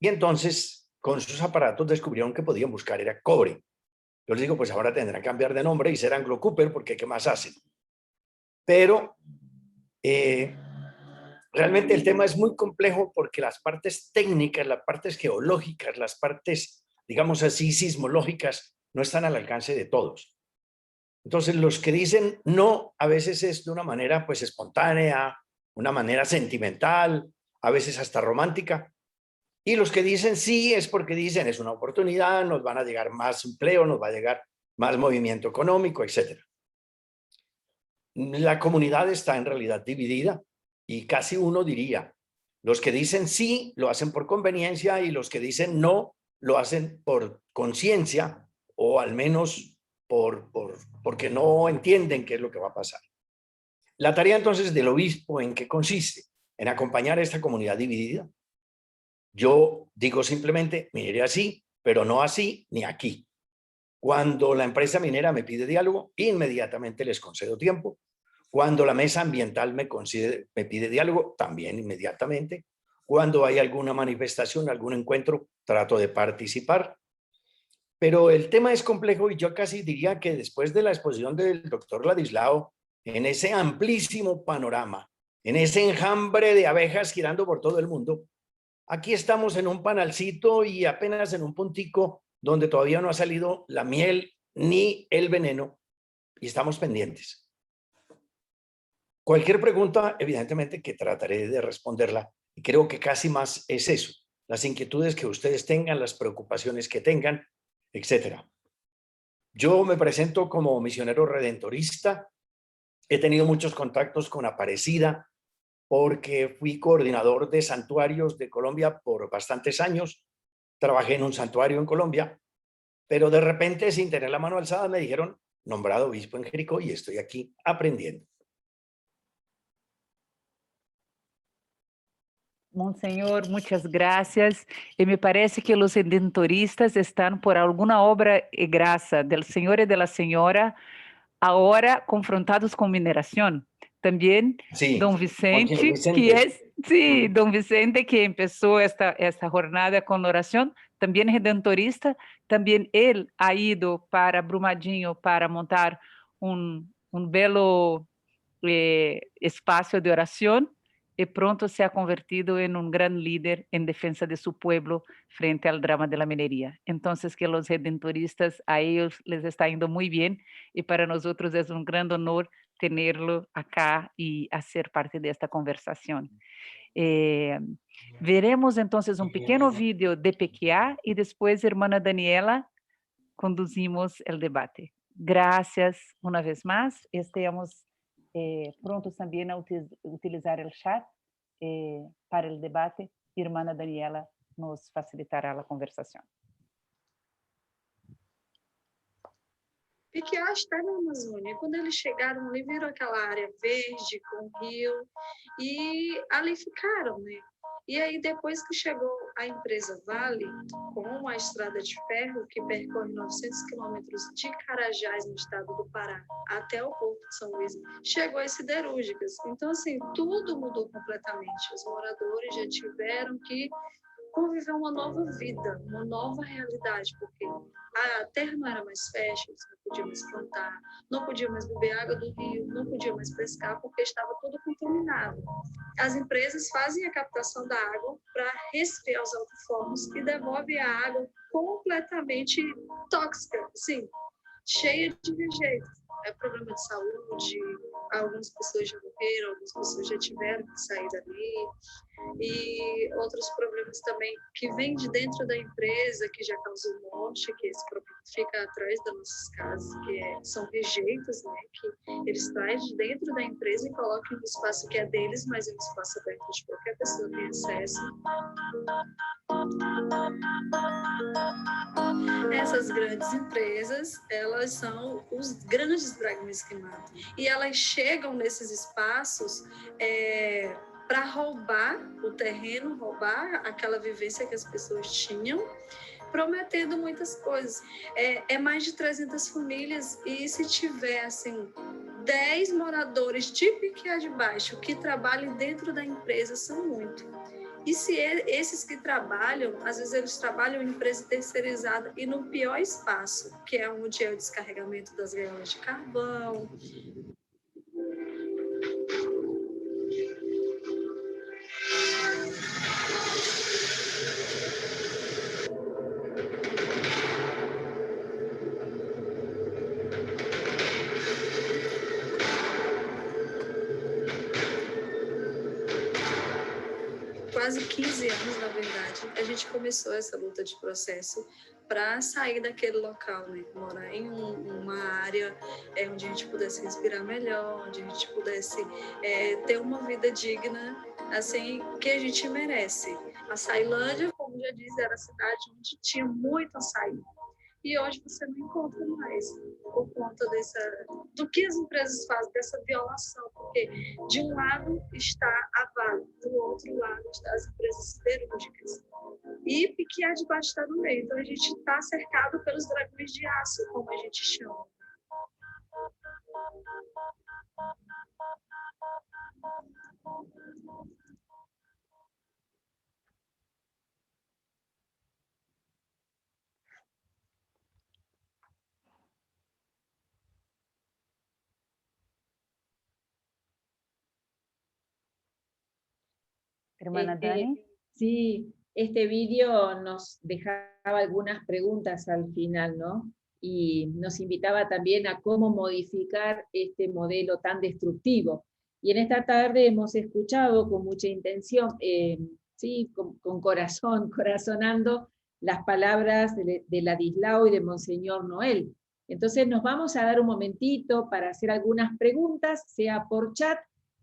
y entonces con sus aparatos descubrieron que podían buscar era cobre. Yo les digo, pues ahora tendrán que cambiar de nombre y ser Anglo Cooper, porque ¿qué más hacen? Pero realmente el tema es muy complejo porque las partes técnicas, las partes geológicas, las partes, digamos así, sismológicas, no están al alcance de todos. Entonces, los que dicen no, a veces es de una manera pues espontánea, una manera sentimental, a veces hasta romántica. Y los que dicen sí es porque dicen es una oportunidad, nos van a llegar más empleo, nos va a llegar más movimiento económico, etc. La comunidad está en realidad dividida y casi uno diría, los que dicen sí lo hacen por conveniencia y los que dicen no lo hacen por conciencia o al menos porque no entienden qué es lo que va a pasar. La tarea entonces del obispo, ¿en qué consiste? En acompañar a esta comunidad dividida. Yo digo simplemente, minería sí, pero no así ni aquí. Cuando la empresa minera me pide diálogo, inmediatamente les concedo tiempo. Cuando la mesa ambiental me pide diálogo, también inmediatamente. Cuando hay alguna manifestación, algún encuentro, trato de participar. Pero el tema es complejo y yo casi diría que después de la exposición del doctor Ladislao, en ese amplísimo panorama, en ese enjambre de abejas girando por todo el mundo, aquí estamos en un panalcito y apenas en un puntico donde todavía no ha salido la miel ni el veneno y estamos pendientes. Cualquier pregunta, evidentemente que trataré de responderla y creo que casi más es eso, las inquietudes que ustedes tengan, las preocupaciones que tengan, etc. Yo me presento como misionero redentorista, he tenido muchos contactos con Aparecida porque fui coordinador de santuarios de Colombia por bastantes años, trabajé en un santuario en Colombia, pero de repente sin tener la mano alzada me dijeron nombrado obispo en Jericó y estoy aquí aprendiendo. Monsenhor, muitas graças. E me parece que os redentoristas estão por alguma obra e graça do Senhor e da Senhora, agora confrontados com mineração. también Sí, Don Vicente, Vicente. que es, sí, Don Vicente, que empezó esta jornada con oración, también redentorista, también él ha ido para Brumadinho para montar un belo espacio de oración, y pronto se ha convertido en un gran líder en defensa de su pueblo frente al drama de la minería. Entonces, que los redentoristas, a ellos les está yendo muy bien, y para nosotros es un gran honor tenerlo acá y hacer parte de esta conversación. Veremos entonces un pequeño vídeo de PQA y después, hermana Daniela, conducimos el debate. Gracias una vez más. Estamos prontos también a utilizar el chat para el debate. Hermana Daniela nos facilitará la conversación. PQA está na Amazônia. Quando eles chegaram ali, viram aquela área verde com rio e ali ficaram, né? E aí, depois que chegou a empresa Vale, com a estrada de ferro, que percorre 900 quilômetros de Carajás, no estado do Pará, até o Porto de São Luís, chegou as siderúrgicas. Então, assim, tudo mudou completamente. Os moradores já tiveram que conviver uma nova vida, uma nova realidade, porque a terra não era mais fértil, eles não podiam mais plantar, não podiam mais beber água do rio, não podiam mais pescar, porque estava tudo contaminado. As empresas fazem a captação da água para resfriar os altifornos e devolve a água completamente tóxica, sim, cheia de rejeitos. É problema de saúde, algumas pessoas já morreram, algumas pessoas já tiveram que sair dali, e outros problemas também que vêm de dentro da empresa, que já causou morte, que esse problema fica atrás das nossas casas, que são rejeitos, né, que eles trazem de dentro da empresa e colocam no espaço que é deles, mas é um espaço aberto de qualquer pessoa tem acesso. Essas grandes empresas, elas são os grandes dragões que matam. E elas chegam nesses espaços para roubar o terreno, roubar aquela vivência que as pessoas tinham, prometendo muitas coisas. É mais de 300 famílias, e se tiver, assim, 10 moradores de PQA de baixo que trabalhem dentro da empresa, são muito. E se esses que trabalham, às vezes eles trabalham em empresa terceirizada e no pior espaço, que é onde é o descarregamento das gaiolas de carvão. Quase 15 anos, na verdade, a gente começou essa luta de processo para sair daquele local, né? Morar em uma área onde a gente pudesse respirar melhor, onde a gente pudesse ter uma vida digna, assim, que a gente merece. A Ceilândia, como já disse, era a cidade onde tinha muito açaí. E hoje você não encontra mais, por conta do que as empresas fazem, dessa violação, porque de um lado está a Vale, do outro lado está as empresas siderúrgicas. E PQA de baixo está no meio, então a gente está cercado pelos dragões de aço, como a gente chama. Hermana Dani. Sí, este vídeo nos dejaba algunas preguntas al final, ¿no? Y nos invitaba también a cómo modificar este modelo tan destructivo. Y en esta tarde hemos escuchado con mucha intención, sí, con corazón, corazonando las palabras de Ladislao y de Monseñor Noel. Entonces nos vamos a dar un momentito para hacer algunas preguntas, sea por chat,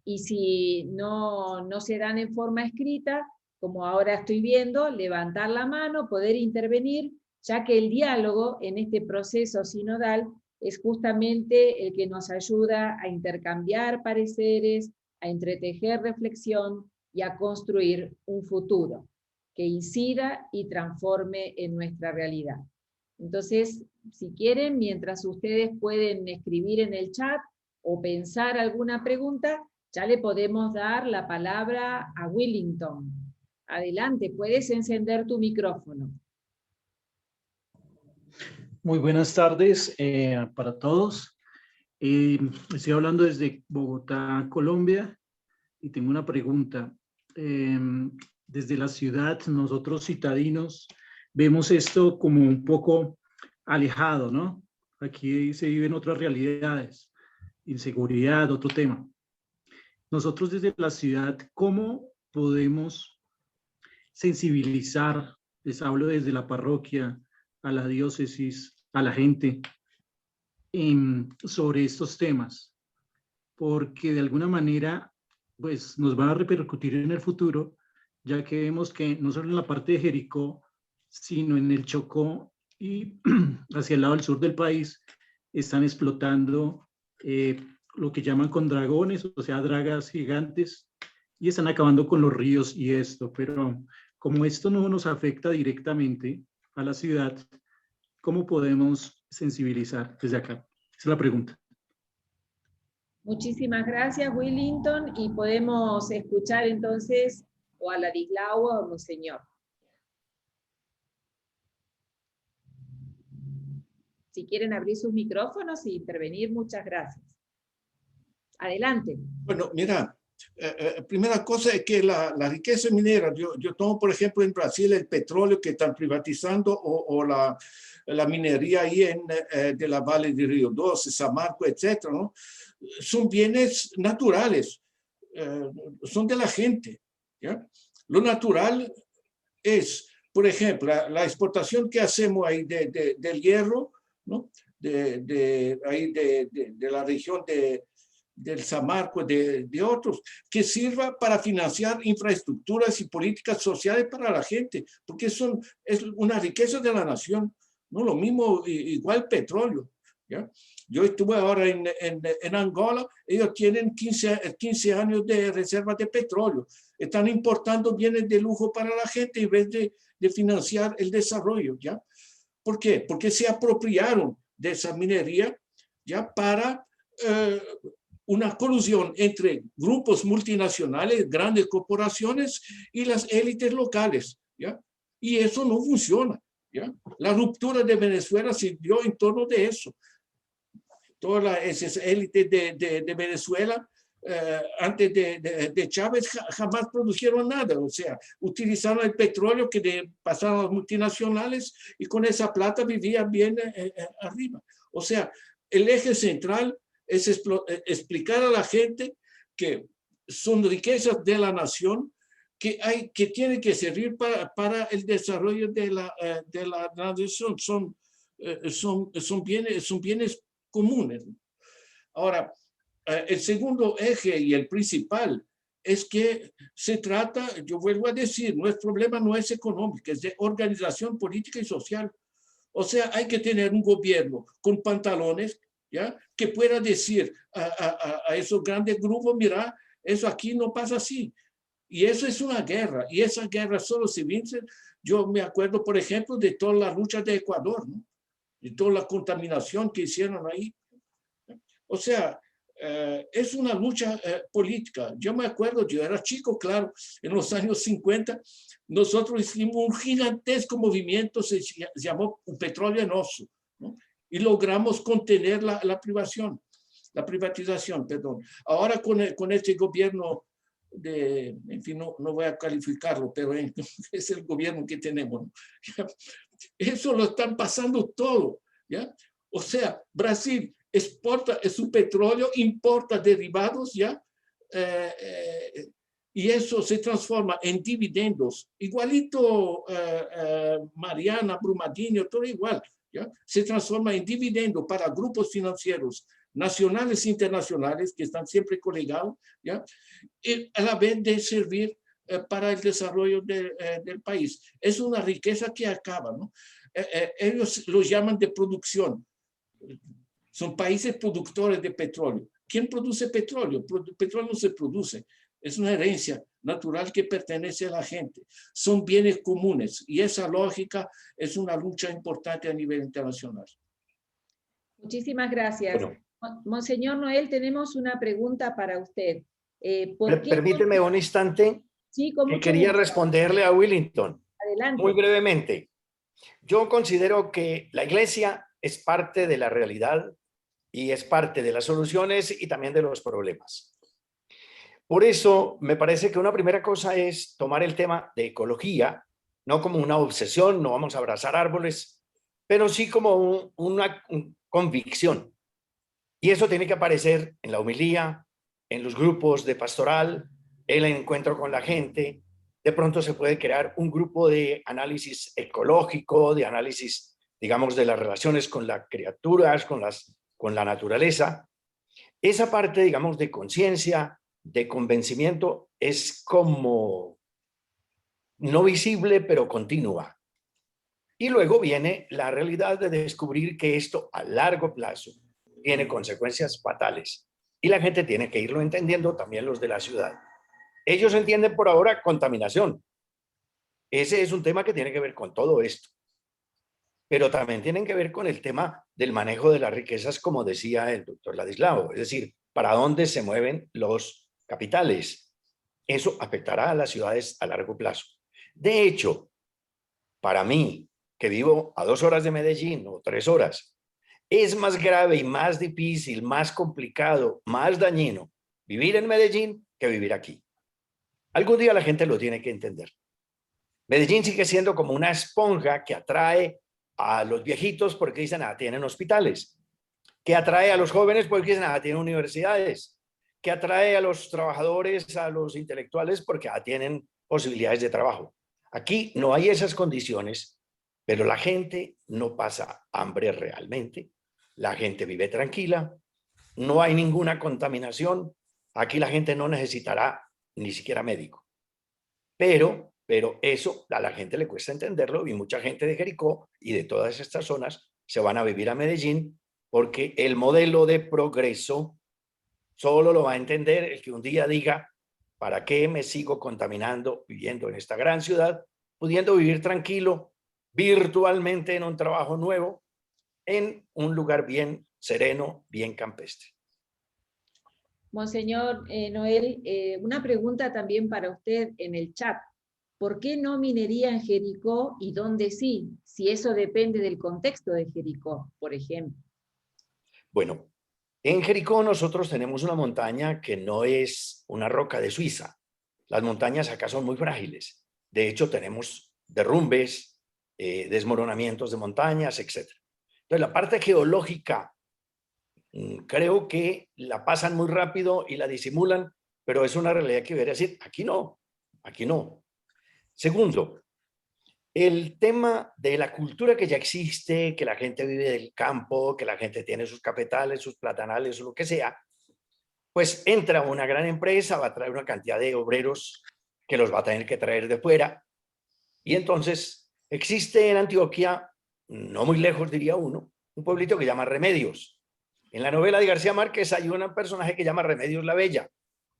y si no se dan en forma escrita, como ahora estoy viendo, levantar la mano, poder intervenir, ya que el diálogo en este proceso sinodal es justamente el que nos ayuda a intercambiar pareceres, a entretejer reflexión y a construir un futuro que incida y transforme en nuestra realidad. Entonces, si quieren, mientras ustedes pueden escribir en el chat, o pensar alguna pregunta, ya le podemos dar la palabra a Wellington. Adelante, puedes encender tu micrófono. Muy buenas tardes para todos. Estoy hablando desde Bogotá, Colombia, y tengo una pregunta. Desde la ciudad, nosotros citadinos vemos esto como un poco alejado, ¿no? Aquí se viven otras realidades, inseguridad, otro tema. Nosotros desde la ciudad, ¿cómo podemos sensibilizar? Les hablo desde la parroquia, a la diócesis, a la gente, sobre estos temas, porque de alguna manera pues nos va a repercutir en el futuro, ya que vemos que no solo en la parte de Jericó, sino en el Chocó y hacia el lado del sur del país están explotando lo que llaman con dragones, o sea, dragas gigantes, y están acabando con los ríos y esto. Pero como esto no nos afecta directamente a la ciudad, ¿cómo podemos sensibilizar desde acá? Esa es la pregunta. Muchísimas gracias, Wellington, y podemos escuchar entonces o a Ladislao o a Monseñor. Si quieren abrir sus micrófonos e intervenir, muchas gracias. Adelante. Bueno, mira, primera cosa es que la riqueza minera, yo tomo por ejemplo en Brasil el petróleo que están privatizando o la minería ahí de la Valle de Río Doce, Samarco, etcétera, ¿no? Son bienes naturales, son de la gente, ¿ya? Lo natural es, por ejemplo, la exportación que hacemos ahí del hierro, ¿no? De la región del Samarco, de otros, que sirva para financiar infraestructuras y políticas sociales para la gente, porque es una riqueza de la nación, ¿no? Lo mismo, igual petróleo, ¿ya? Yo estuve ahora en Angola, ellos tienen 15 años de reservas de petróleo, están importando bienes de lujo para la gente en vez de financiar el desarrollo, ¿ya? ¿Por qué? Porque se apropiaron de esa minería, ¿ya? Para una colusión entre grupos multinacionales, grandes corporaciones y las élites locales, ¿ya? Y eso no funciona, ¿ya? La ruptura de Venezuela se dio en torno de eso. Todas esas élites de Venezuela, antes de Chávez, jamás produjeron nada. O sea, utilizaron el petróleo que pasaron a las multinacionales y con esa plata vivían bien arriba. O sea, el eje central es explicar a la gente que son riquezas de la nación que tienen que servir para el desarrollo de la nación. Son bienes comunes. Ahora, el segundo eje y el principal es que se trata, yo vuelvo a decir, nuestro problema no es económico, es de organización política y social. O sea, hay que tener un gobierno con pantalones, ¿ya? Que pueda decir a esos grandes grupos, mira, eso aquí no pasa así. Y eso es una guerra, y esa guerra solo se vence. Yo me acuerdo, por ejemplo, de toda la lucha de Ecuador, ¿no? Y toda la contaminación que hicieron ahí. O sea, es una lucha política. Yo me acuerdo, yo era chico, claro, en los años 50, nosotros hicimos un gigantesco movimiento, se llamó Un Petróleo en Oso, ¿no? Y logramos contener la privatización, perdón. Ahora con este gobierno en fin, no voy a calificarlo, pero es el gobierno que tenemos, ¿no? Eso lo están pasando todo, ¿ya? O sea, Brasil exporta su petróleo, importa derivados, ¿ya? Y eso se transforma en dividendos. Igualito Mariana, Brumadinho, todo igual, ¿ya? Se transforma en dividendo para grupos financieros nacionales e internacionales que están siempre coligados, ¿ya? Y a la vez de servir para el desarrollo del país. Es una riqueza que acaba, ¿no? Ellos lo llaman de producción. Son países productores de petróleo. ¿Quién produce petróleo? Petróleo no se produce. Es una herencia natural que pertenece a la gente. Son bienes comunes y esa lógica es una lucha importante a nivel internacional. Muchísimas gracias. Bueno. Monseñor Noel, tenemos una pregunta para usted. ¿Por qué Permíteme un instante, sí, con que mucho quería gusto. responderle a Willington. Adelante. Muy brevemente. Yo considero que la iglesia es parte de la realidad y es parte de las soluciones y también de los problemas. Por eso me parece que una primera cosa es tomar el tema de ecología, no como una obsesión, no vamos a abrazar árboles, pero sí como una convicción. Y eso tiene que aparecer en la homilía, en los grupos de pastoral, el encuentro con la gente. De pronto se puede crear un grupo de análisis ecológico, de análisis, digamos, de las relaciones con las criaturas, con la naturaleza. Esa parte, digamos, de conciencia, de convencimiento, es como no visible, pero continua. Y luego viene la realidad de descubrir que esto a largo plazo tiene consecuencias fatales. Y la gente tiene que irlo entendiendo, también los de la ciudad. Ellos entienden por ahora contaminación. Ese es un tema que tiene que ver con todo esto. Pero también tienen que ver con el tema del manejo de las riquezas, como decía el doctor Ladislao. Es decir, para dónde se mueven los capitales. Eso afectará a las ciudades a largo plazo. De hecho, para mí, que vivo a 2 horas de Medellín o 3 horas, es más grave y más difícil, más complicado, más dañino vivir en Medellín que vivir aquí. Algún día la gente lo tiene que entender. Medellín sigue siendo como una esponja que atrae a los viejitos porque dicen, tienen hospitales, que atrae a los jóvenes porque dicen, tienen universidades, que atrae a los trabajadores, a los intelectuales porque tienen posibilidades de trabajo. Aquí no hay esas condiciones, pero la gente no pasa hambre realmente. La gente vive tranquila, no hay ninguna contaminación. Aquí la gente no necesitará ni siquiera médico. Pero eso a la gente le cuesta entenderlo y mucha gente de Jericó y de todas estas zonas se van a vivir a Medellín porque el modelo de progreso solo lo va a entender el que un día diga, ¿para qué me sigo contaminando viviendo en esta gran ciudad, pudiendo vivir tranquilo, virtualmente en un trabajo nuevo, en un lugar bien sereno, bien campestre? Monseñor Noel, una pregunta también para usted en el chat. ¿Por qué no minería en Jericó y dónde sí? Si eso depende del contexto de Jericó, por ejemplo. Bueno, en Jericó nosotros tenemos una montaña que no es una roca de Suiza. Las montañas acá son muy frágiles. De hecho, tenemos derrumbes, desmoronamientos de montañas, etc. Entonces, la parte geológica creo que la pasan muy rápido y la disimulan, pero es una realidad que debería decir, aquí no, aquí no. Segundo, el tema de la cultura que ya existe, que la gente vive del campo, que la gente tiene sus cafetales, sus platanales o lo que sea, pues entra una gran empresa, va a traer una cantidad de obreros que los va a tener que traer de fuera. Y entonces existe en Antioquia, no muy lejos diría uno, un pueblito que se llama Remedios. En la novela de García Márquez hay un personaje que se llama Remedios la Bella,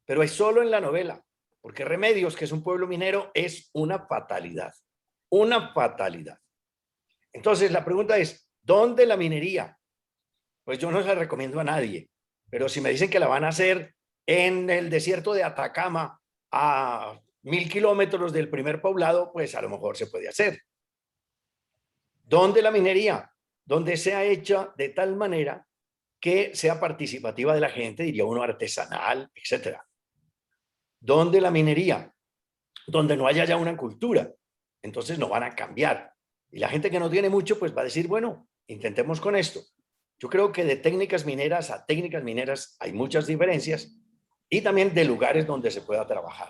pero es solo en la novela, porque Remedios, que es un pueblo minero, es una fatalidad. Una fatalidad. Entonces la pregunta es, ¿dónde la minería? Pues yo no se la recomiendo a nadie, pero si me dicen que la van a hacer en el desierto de Atacama a 1000 kilómetros del primer poblado, pues a lo mejor se puede hacer. ¿Dónde la minería? Donde sea hecha de tal manera que sea participativa de la gente, diría uno, artesanal, etcétera. ¿Dónde la minería? Donde no haya ya una cultura. Entonces no van a cambiar. Y la gente que no tiene mucho, pues va a decir, bueno, intentemos con esto. Yo creo que de técnicas mineras a técnicas mineras hay muchas diferencias y también de lugares donde se pueda trabajar.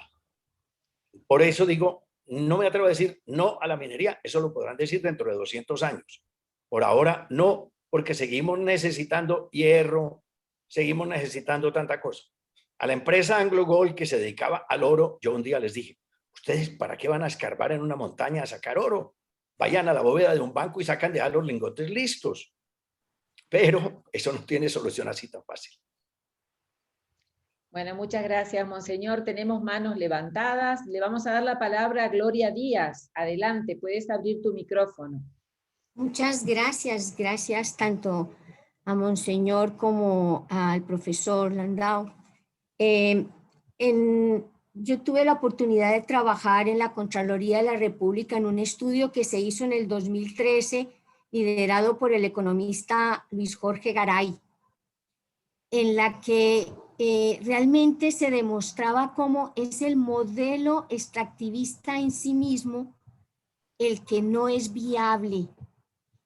Por eso digo, no me atrevo a decir no a la minería, eso lo podrán decir dentro de 200 años. Por ahora no, porque seguimos necesitando hierro, seguimos necesitando tanta cosa. A la empresa Anglo Gold que se dedicaba al oro, yo un día les dije, ¿ustedes para qué van a escarbar en una montaña a sacar oro? Vayan a la bóveda de un banco y sacan de ahí los lingotes listos. Pero eso no tiene solución así tan fácil. Bueno, muchas gracias, Monseñor. Tenemos manos levantadas. Le vamos a dar la palabra a Gloria Díaz. Adelante, puedes abrir tu micrófono. Muchas gracias, gracias tanto Monseñor como al profesor Landau. Yo tuve la oportunidad de trabajar en la Contraloría de la República en un estudio que se hizo en el 2013, liderado por el economista Luis Jorge Garay, en la que realmente se demostraba cómo es el modelo extractivista en sí mismo el que no es viable.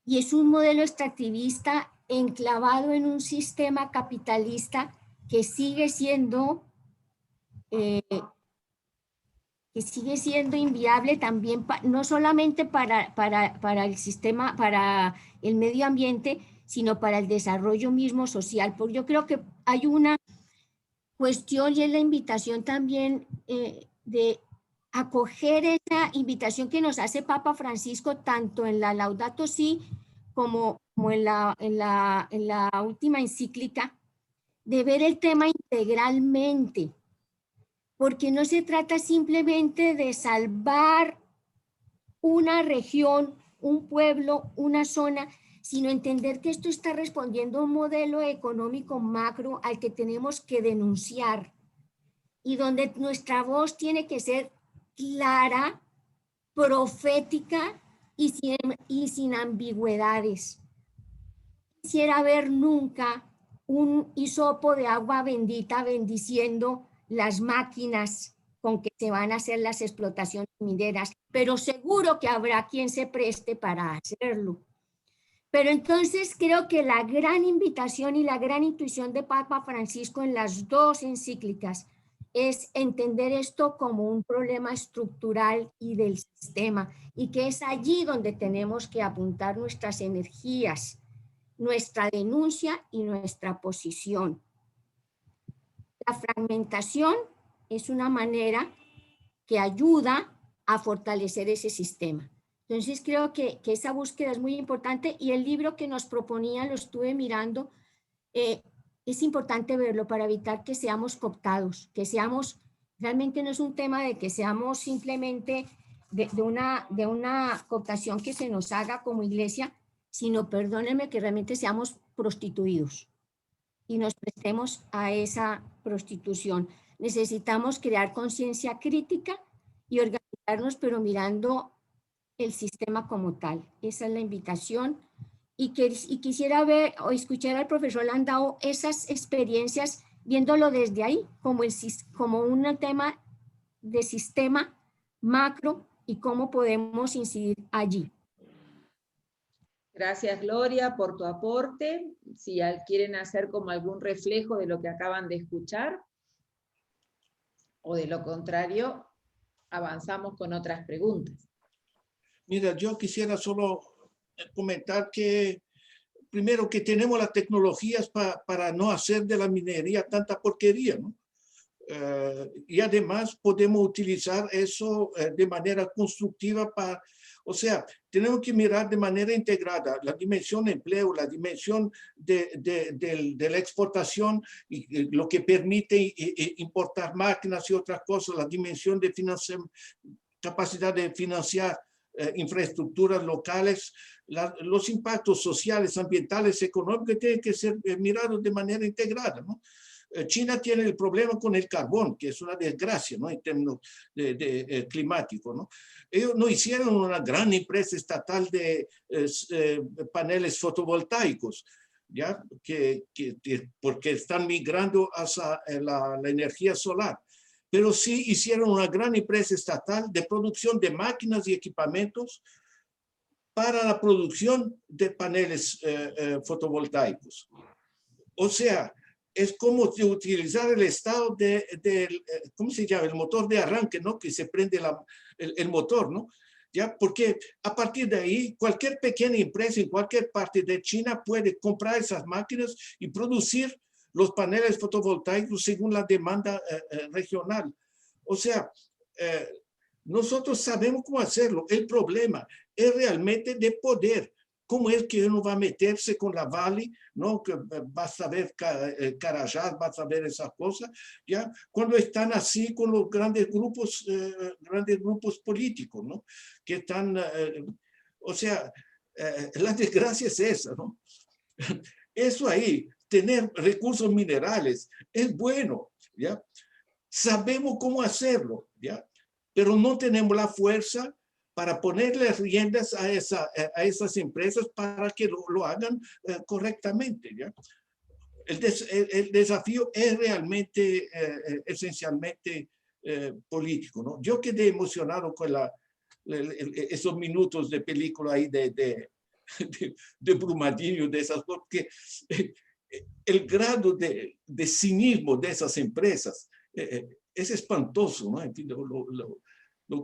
Y es un modelo extractivista enclavado en un sistema capitalista que sigue siendo inviable también, no solamente para el sistema, para el medio ambiente, sino para el desarrollo mismo social. Porque yo creo que hay una cuestión y es la invitación también de acoger esa invitación que nos hace Papa Francisco tanto en la Laudato Si como en la última encíclica, de ver el tema integralmente, porque no se trata simplemente de salvar una región, un pueblo, una zona, sino entender que esto está respondiendo a un modelo económico macro al que tenemos que denunciar y donde nuestra voz tiene que ser clara, profética y sin ambigüedades. Quisiera ver nunca un hisopo de agua bendita bendiciendo las máquinas con que se van a hacer las explotaciones mineras, pero seguro que habrá quien se preste para hacerlo. Pero entonces creo que la gran invitación y la gran intuición de Papa Francisco en las dos encíclicas es entender esto como un problema estructural y del sistema, y que es allí donde tenemos que apuntar nuestras energías, nuestra denuncia y nuestra posición. La fragmentación es una manera que ayuda a fortalecer ese sistema. Entonces creo que esa búsqueda es muy importante y el libro que nos proponían lo estuve mirando. Es importante verlo para evitar que seamos cooptados, que seamos, realmente no es un tema de que seamos simplemente de una cooptación que se nos haga como iglesia, sino, perdónenme, que realmente seamos prostituidos y nos prestemos a esa prostitución. Necesitamos crear conciencia crítica y organizarnos, pero mirando el sistema como tal. Esa es la invitación. Y quisiera ver o escuchar al profesor Landau esas experiencias, viéndolo desde ahí, como un tema de sistema macro y cómo podemos incidir allí. Gracias, Gloria, por tu aporte. Si quieren hacer como algún reflejo de lo que acaban de escuchar, o de lo contrario, avanzamos con otras preguntas. Mira, yo quisiera solo comentar que, primero, que tenemos las tecnologías para no hacer de la minería tanta porquería, ¿no? Y además podemos utilizar eso de manera constructiva para, o sea, tenemos que mirar de manera integrada la dimensión de empleo, la dimensión de la exportación y lo que permite importar máquinas y otras cosas, la dimensión de capacidad de financiar infraestructuras locales, los impactos sociales, ambientales, económicos tienen que ser mirados de manera integrada, ¿no? China tiene el problema con el carbón, que es una desgracia, ¿no? En términos climáticos, ¿no? Ellos no hicieron una gran empresa estatal de paneles fotovoltaicos, ¿ya? Porque están migrando hacia la energía solar. Pero sí hicieron una gran empresa estatal de producción de máquinas y equipamientos para la producción de paneles fotovoltaicos. O sea, es como utilizar el estado ¿cómo se llama? El motor de arranque, ¿no? Que se prende el motor, ¿no? ¿Ya? Porque a partir de ahí, cualquier pequeña empresa en cualquier parte de China puede comprar esas máquinas y producir los paneles fotovoltaicos según la demanda regional. O sea, nosotros sabemos cómo hacerlo. El problema es realmente de poder. ¿Cómo es que uno va a meterse con la Vale, ¿no? Que va a saber Carajás, va a saber esas cosas, ¿ya? Cuando están así con los grandes grupos políticos, ¿no? Que están, o sea, la desgracia es esa, ¿no? Eso ahí, tener recursos minerales es bueno, ¿ya? Sabemos cómo hacerlo, ¿ya? Pero no tenemos la fuerza para ponerle riendas a esas empresas para que lo hagan correctamente, ¿ya? El desafío es realmente, esencialmente político, ¿no? Yo quedé emocionado con esos minutos de película ahí de Brumadinho, de esas cosas, porque el grado de cinismo de esas empresas es espantoso, ¿no? En fin, lo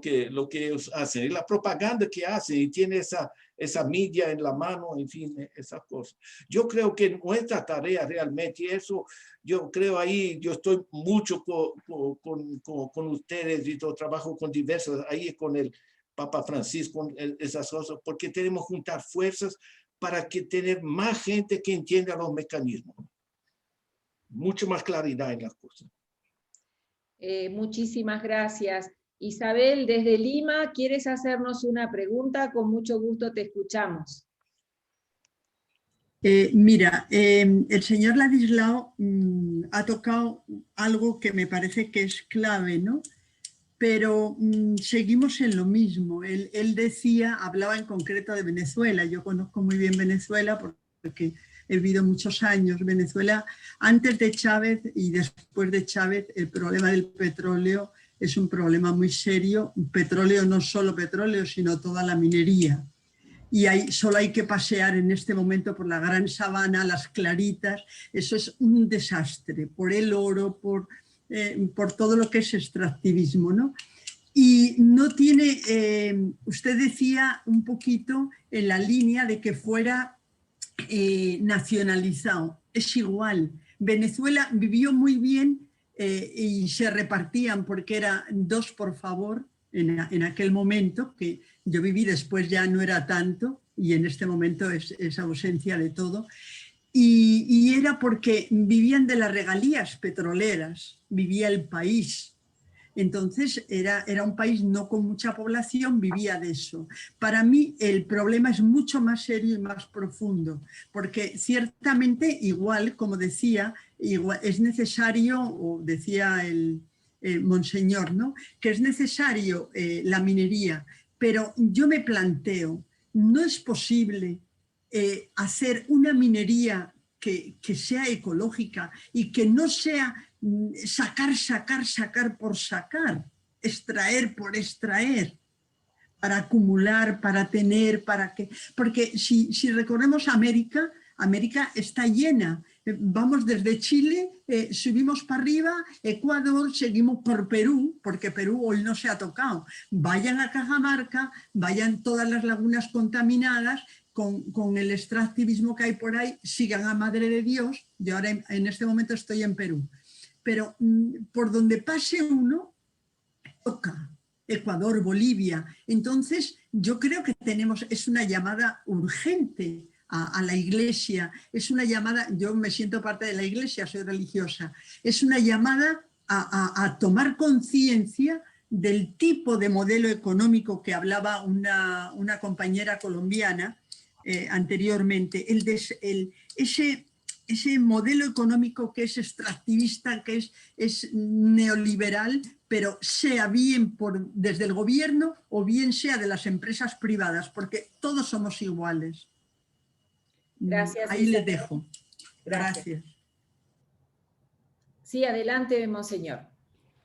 que ellos hacen, y la propaganda que hacen, y tiene esa media en la mano, en fin, esas cosas. Yo creo que nuestra tarea realmente, y eso yo creo ahí, yo estoy mucho con ustedes, y yo trabajo con diversas, ahí con el Papa Francisco, esas cosas, porque tenemos que juntar fuerzas para que tener más gente que entienda los mecanismos. Mucho más claridad en las cosas. Muchísimas gracias. Isabel, desde Lima, ¿quieres hacernos una pregunta? Con mucho gusto te escuchamos. Mira, el señor Ladislao ha tocado algo que me parece que es clave, ¿no? Pero seguimos en lo mismo. Él decía, hablaba en concreto de Venezuela. Yo conozco muy bien Venezuela porque he vivido muchos años. Venezuela, antes de Chávez y después de Chávez, el problema del petróleo es un problema muy serio. Petróleo, no solo petróleo, sino toda la minería. Y solo hay que pasear en este momento por la Gran Sabana, las Claritas. Eso es un desastre, por el oro, por todo lo que es extractivismo, ¿no? Y no tiene, usted decía un poquito en la línea de que fuera nacionalizado. Es igual. Venezuela vivió muy bien y se repartían porque era 2 por favor en aquel momento, que yo viví, después ya no era tanto, y en este momento es ausencia de todo. Y era porque vivían de las regalías petroleras, vivía el país. Entonces era un país no con mucha población, vivía de eso. Para mí el problema es mucho más serio y más profundo, porque ciertamente igual, como decía, igual, es necesario, o decía el monseñor, ¿no?, que es necesario la minería, pero yo me planteo, no es posible hacer una minería que sea ecológica y que no sea sacar por sacar, extraer por extraer, para acumular, para tener, para que... Porque si recorremos América está llena. Vamos desde Chile, subimos para arriba, Ecuador, seguimos por Perú, porque Perú hoy no se ha tocado. Vayan a Cajamarca, vayan todas las lagunas contaminadas, con el extractivismo que hay por ahí, sigan a Madre de Dios. Yo ahora en este momento estoy en Perú. Pero por donde pase uno, toca. Ecuador, Bolivia. Entonces, yo creo que es una llamada urgente a la Iglesia, es una llamada, yo me siento parte de la Iglesia, soy religiosa, es una llamada a tomar conciencia del tipo de modelo económico que hablaba una compañera colombiana anteriormente, ese modelo económico que es extractivista, que es neoliberal, pero sea bien desde el gobierno o bien sea de las empresas privadas, porque todos somos iguales. Gracias. Ahí les dejo. Gracias. Sí, adelante, monseñor.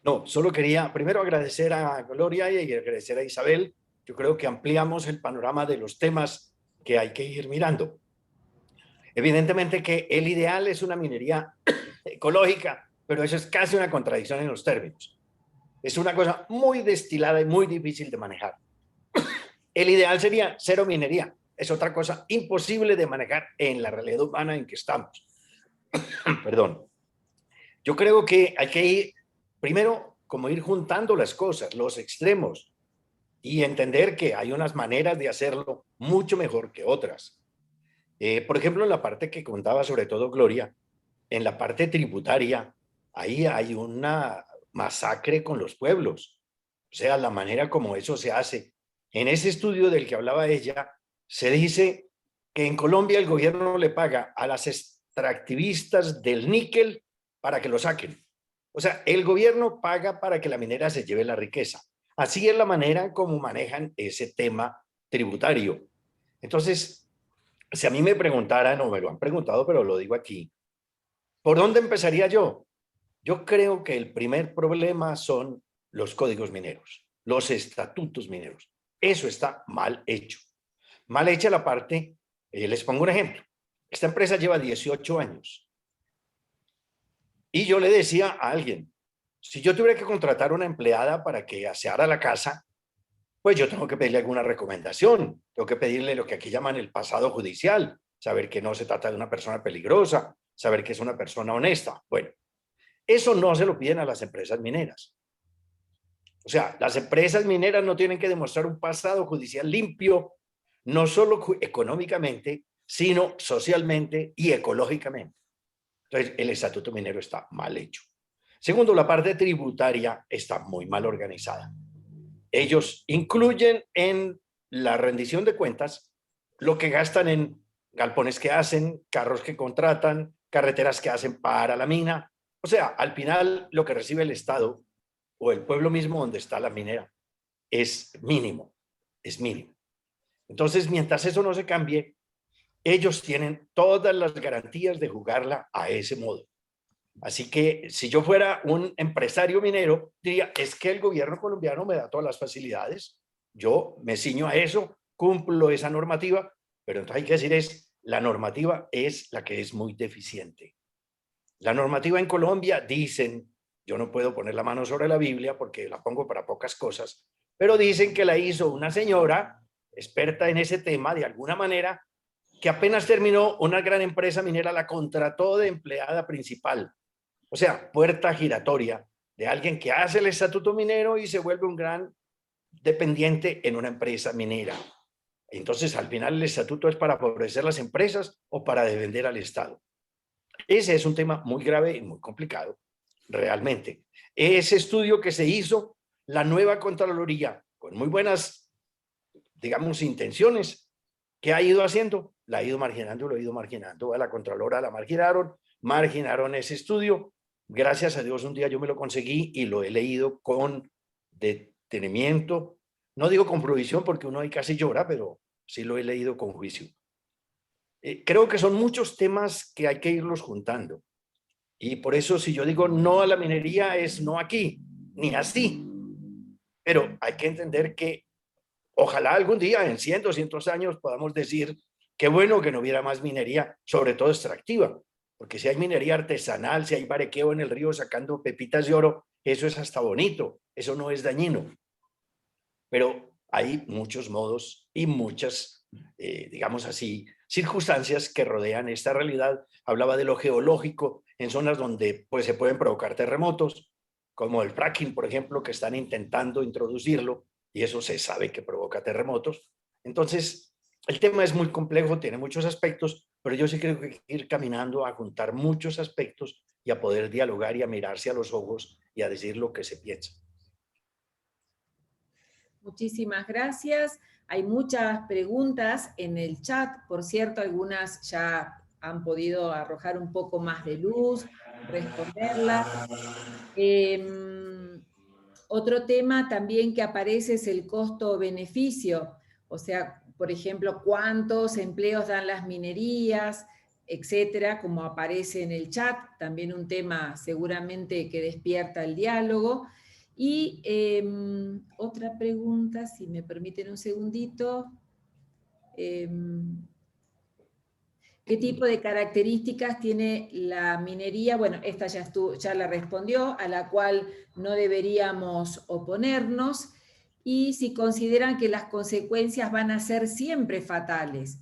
No, solo quería primero agradecer a Gloria y agradecer a Isabel. Yo creo que ampliamos el panorama de los temas que hay que ir mirando. Evidentemente que el ideal es una minería ecológica, pero eso es casi una contradicción en los términos. Es una cosa muy destilada y muy difícil de manejar. El ideal sería cero minería. Es otra cosa imposible de manejar en la realidad humana en que estamos. Perdón. Yo creo que hay que ir, primero, como ir juntando las cosas, los extremos, y entender que hay unas maneras de hacerlo mucho mejor que otras. Por ejemplo, en la parte que contaba sobre todo Gloria, en la parte tributaria, ahí hay una masacre con los pueblos. O sea, la manera como eso se hace. En ese estudio del que hablaba ella, se dice que en Colombia el gobierno le paga a las extractivistas del níquel para que lo saquen. O sea, el gobierno paga para que la minera se lleve la riqueza. Así es la manera como manejan ese tema tributario. Entonces, si a mí me preguntaran, o me lo han preguntado, pero lo digo aquí, ¿por dónde empezaría yo? Yo creo que el primer problema son los códigos mineros, los estatutos mineros. Eso está mal hecho. Mal hecha la parte, les pongo un ejemplo. Esta empresa lleva 18 años. Y yo le decía a alguien, si yo tuviera que contratar una empleada para que aseara la casa, pues yo tengo que pedirle alguna recomendación. Tengo que pedirle lo que aquí llaman el pasado judicial, saber que no se trata de una persona peligrosa, saber que es una persona honesta. Bueno, eso no se lo piden a las empresas mineras. O sea, las empresas mineras no tienen que demostrar un pasado judicial limpio, no solo económicamente, sino socialmente y ecológicamente. Entonces, el estatuto minero está mal hecho. Segundo, la parte tributaria está muy mal organizada. Ellos incluyen en la rendición de cuentas lo que gastan en galpones que hacen, carros que contratan, carreteras que hacen para la mina. O sea, al final lo que recibe el Estado o el pueblo mismo donde está la minera es mínimo, es mínimo. Entonces, mientras eso no se cambie, ellos tienen todas las garantías de jugarla a ese modo. Así que si yo fuera un empresario minero, diría, es que el gobierno colombiano me da todas las facilidades, yo me ciño a eso, cumplo esa normativa, pero entonces hay que decir la normativa es la que es muy deficiente. La normativa en Colombia, dicen, yo no puedo poner la mano sobre la Biblia porque la pongo para pocas cosas, pero dicen que la hizo una señora experta en ese tema de alguna manera, que apenas terminó una gran empresa minera, la contrató de empleada principal. O sea, puerta giratoria de alguien que hace el estatuto minero y se vuelve un gran dependiente en una empresa minera. Entonces, al final, el estatuto es para favorecer las empresas o para defender al Estado. Ese es un tema muy grave y muy complicado, realmente. Ese estudio que se hizo, la nueva Contraloría, con muy buenas, digamos, intenciones, ¿qué ha ido haciendo? La ha ido marginando, lo ha ido marginando. A la Contralora la marginaron ese estudio. Gracias a Dios un día yo me lo conseguí y lo he leído con detenimiento. No digo con provisión porque uno ahí casi llora, pero sí lo he leído con juicio. Creo que son muchos temas que hay que irlos juntando. Y por eso si yo digo no a la minería es no aquí, ni así. Pero hay que entender que ojalá algún día, en 100, 200 años, podamos decir qué bueno que no hubiera más minería, sobre todo extractiva. Porque si hay minería artesanal, si hay barequeo en el río sacando pepitas de oro, eso es hasta bonito, eso no es dañino. Pero hay muchos modos y muchas, digamos así, circunstancias que rodean esta realidad. Hablaba de lo geológico, en zonas donde pues, se pueden provocar terremotos, como el fracking, por ejemplo, que están intentando introducirlo, y eso se sabe que provoca terremotos. Entonces, el tema es muy complejo, tiene muchos aspectos, pero yo sí creo que hay que ir caminando a juntar muchos aspectos y a poder dialogar y a mirarse a los ojos y a decir lo que se piensa. Muchísimas gracias. Hay muchas preguntas en el chat, por cierto, algunas ya han podido arrojar un poco más de luz, responderlas. Otro tema también que aparece es el costo-beneficio, o sea, por ejemplo, cuántos empleos dan las minerías, etcétera, como aparece en el chat, también un tema seguramente que despierta el diálogo. Y otra pregunta, si me permiten un segundito. ¿Qué tipo de características tiene la minería? Bueno, esta ya la respondió, a la cual no deberíamos oponernos, y si consideran que las consecuencias van a ser siempre fatales.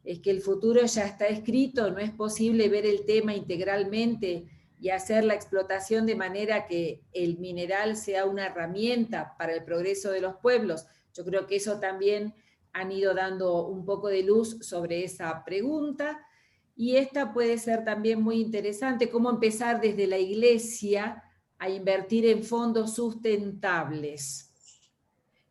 Es que el futuro ya está escrito, no es posible ver el tema integralmente y hacer la explotación de manera que el mineral sea una herramienta para el progreso de los pueblos. Yo creo que eso también han ido dando un poco de luz sobre esa pregunta, y esta puede ser también muy interesante, cómo empezar desde la iglesia a invertir en fondos sustentables.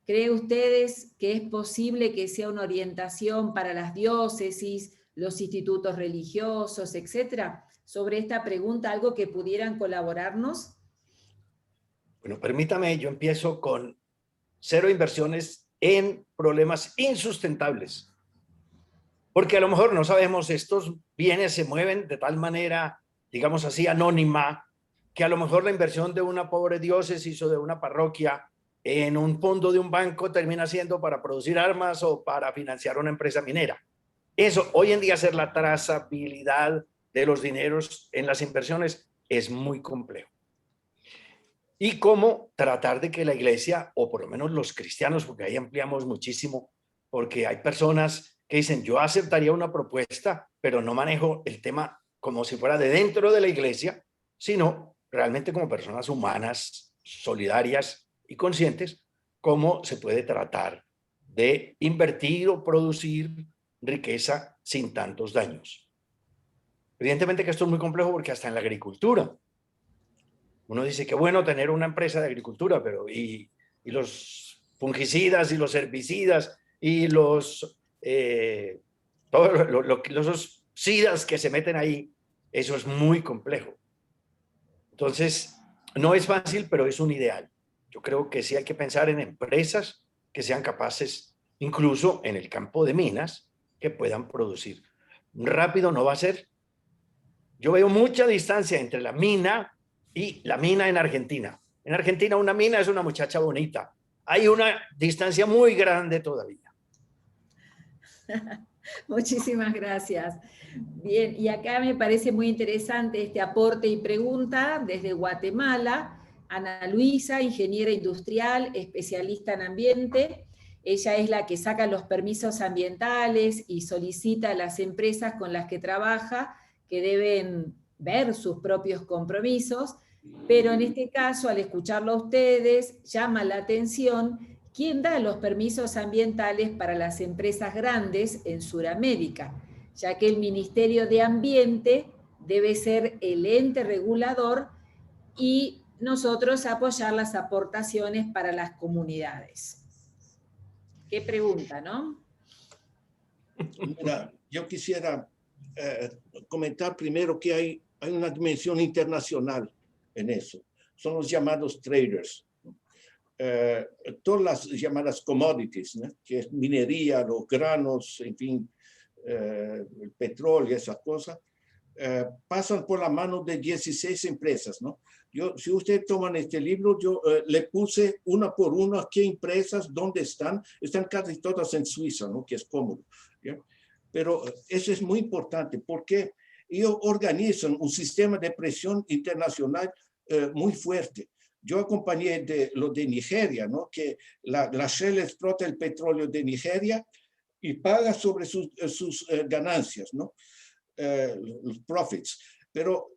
¿Creen ustedes que es posible que sea una orientación para las diócesis, los institutos religiosos, etcétera? Sobre esta pregunta, ¿algo que pudieran colaborarnos? Bueno, permítame, yo empiezo con 0 inversiones en problemas insustentables. Porque a lo mejor no sabemos, estos bienes se mueven de tal manera, digamos así, anónima, que a lo mejor la inversión de una pobre diócesis o de una parroquia en un fondo de un banco termina siendo para producir armas o para financiar una empresa minera. Eso, hoy en día, hacer la trazabilidad de los dineros en las inversiones es muy complejo. Y cómo tratar de que la iglesia, o por lo menos los cristianos, porque ahí ampliamos muchísimo, porque hay personas que dicen, yo aceptaría una propuesta, pero no manejo el tema como si fuera de dentro de la iglesia, sino realmente como personas humanas, solidarias y conscientes, cómo se puede tratar de invertir o producir riqueza sin tantos daños. Evidentemente que esto es muy complejo porque hasta en la agricultura, uno dice que bueno tener una empresa de agricultura, pero y los fungicidas y los herbicidas y los todos los SIDAs que se meten ahí, eso es muy complejo. Entonces, no es fácil, pero es un ideal. Yo creo que sí hay que pensar en empresas que sean capaces, incluso en el campo de minas, que puedan producir. Rápido no va a ser. Yo veo mucha distancia entre la mina y la mina en Argentina. En Argentina una mina es una muchacha bonita. Hay una distancia muy grande todavía. Muchísimas gracias. Bien, y acá me parece muy interesante este aporte y pregunta desde Guatemala. Ana Luisa, ingeniera industrial, especialista en ambiente. Ella es la que saca los permisos ambientales y solicita a las empresas con las que trabaja que deben ver sus propios compromisos, pero en este caso, al escucharlo a ustedes, llama la atención quién da los permisos ambientales para las empresas grandes en Sudamérica, ya que el Ministerio de Ambiente debe ser el ente regulador y nosotros apoyar las aportaciones para las comunidades. ¿Qué pregunta, no? Mira, yo quisiera comentar primero que hay una dimensión internacional en eso. Son los llamados traders. Todas las llamadas commodities, ¿no? Que es minería, los granos, en fin, el petróleo, esas cosas, pasan por la mano de 16 empresas, ¿no? Si ustedes toman este libro, yo le puse una por una qué empresas, dónde están casi todas en Suiza, ¿no? Que es cómodo, ¿ya? Pero eso es muy importante porque ellos organizan un sistema de presión internacional muy fuerte. Yo acompañé lo de Nigeria, ¿no? Que la Shell explota el petróleo de Nigeria y paga sobre sus ganancias, ¿no? Los profits. Pero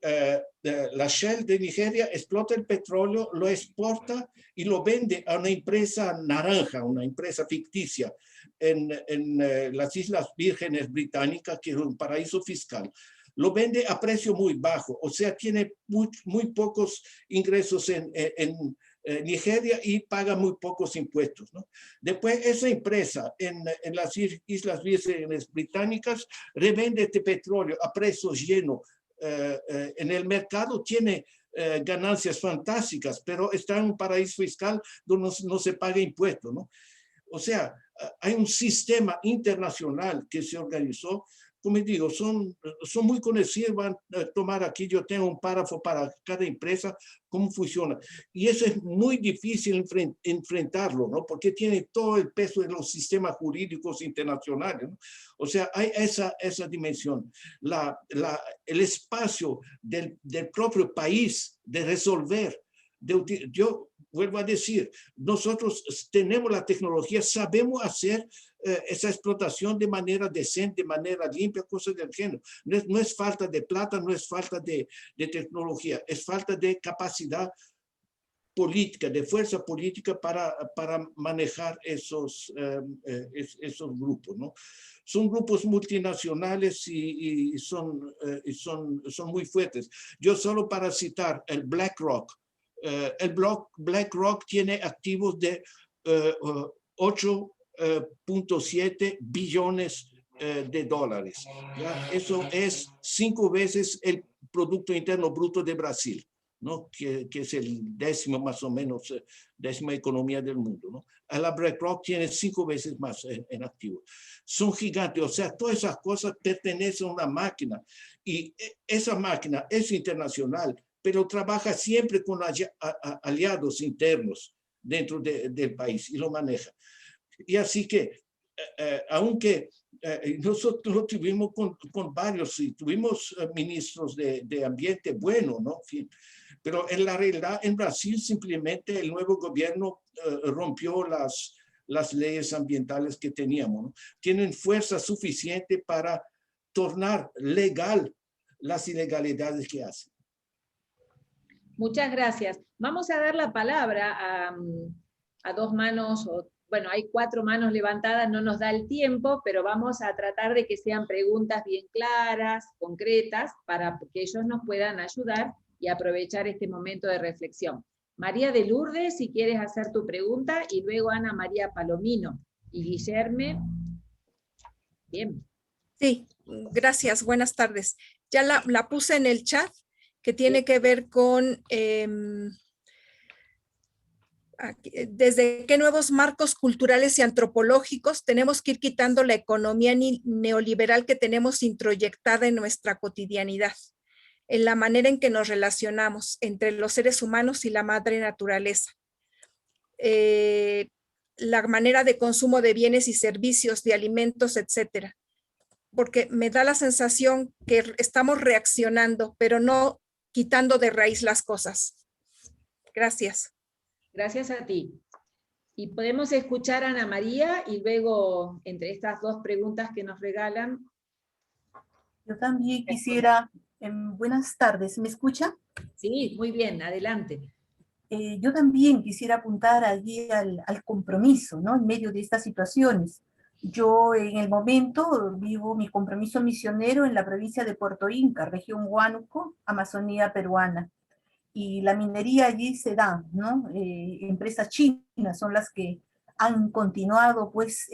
la Shell de Nigeria explota el petróleo, lo exporta y lo vende a una empresa naranja, una empresa ficticia en las Islas Vírgenes Británicas, que es un paraíso fiscal. Lo vende a precio muy bajo, o sea, tiene muy pocos ingresos en Nigeria y paga muy pocos impuestos, ¿no? Después, esa empresa en las Islas Vírgenes Británicas revende este petróleo a precio lleno en el mercado, tiene ganancias fantásticas, pero está en un paraíso fiscal donde no se paga impuestos, ¿no? O sea, hay un sistema internacional que se organizó. Como digo, son muy conocidos, van a tomar aquí, yo tengo un párrafo para cada empresa, cómo funciona. Y eso es muy difícil enfrentarlo, ¿no? Porque tiene todo el peso de los sistemas jurídicos internacionales, ¿no? O sea, hay esa dimensión. El espacio del propio país de resolver. Yo vuelvo a decir, nosotros tenemos la tecnología, sabemos hacer esa explotación de manera decente, de manera limpia, cosas del género. No es falta de plata, no es falta de tecnología, es falta de capacidad política, de fuerza política para manejar esos grupos, ¿no? Son grupos multinacionales y son muy fuertes. Yo solo para citar el BlackRock. BlackRock tiene activos de 8.7 billones de dólares. ¿Ya? Eso es 5 veces el Producto Interno Bruto de Brasil, ¿no? Que es el 10º más o menos, 10ª economía del mundo, ¿no? La BlackRock tiene 5 veces más en activos. Son gigantes, o sea, todas esas cosas pertenecen a una máquina y esa máquina es internacional, pero trabaja siempre con aliados internos dentro del país y lo maneja. Y así que, aunque nosotros lo tuvimos con varios, y tuvimos ministros de ambiente bueno, ¿no? Pero en la realidad en Brasil simplemente el nuevo gobierno rompió las leyes ambientales que teníamos, ¿no? Tienen fuerza suficiente para tornar legal las ilegalidades que hacen. Muchas gracias. Vamos a dar la palabra a 2 manos, bueno, hay 4 manos levantadas, no nos da el tiempo, pero vamos a tratar de que sean preguntas bien claras, concretas, para que ellos nos puedan ayudar y aprovechar este momento de reflexión. María de Lourdes, si quieres hacer tu pregunta, y luego Ana María Palomino y Guillerme. Bien. Sí, gracias, buenas tardes. Ya la puse en el chat, que tiene que ver con desde qué nuevos marcos culturales y antropológicos tenemos que ir quitando la economía neoliberal que tenemos introyectada en nuestra cotidianidad, en la manera en que nos relacionamos entre los seres humanos y la madre naturaleza. La manera de consumo de bienes y servicios, de alimentos, etcétera. Porque me da la sensación que estamos reaccionando, pero no quitando de raíz las cosas. Gracias. Gracias a ti. Y podemos escuchar a Ana María y luego, entre estas 2 preguntas que nos regalan. Yo también quisiera, buenas tardes, ¿me escucha? Sí, muy bien, adelante. Yo también quisiera apuntar allí al compromiso, ¿no? En medio de estas situaciones. Yo en el momento vivo mi compromiso misionero en la provincia de Puerto Inca, región Huánuco, Amazonía peruana. Y la minería allí se da, ¿no? Empresas chinas son las que han continuado, pues,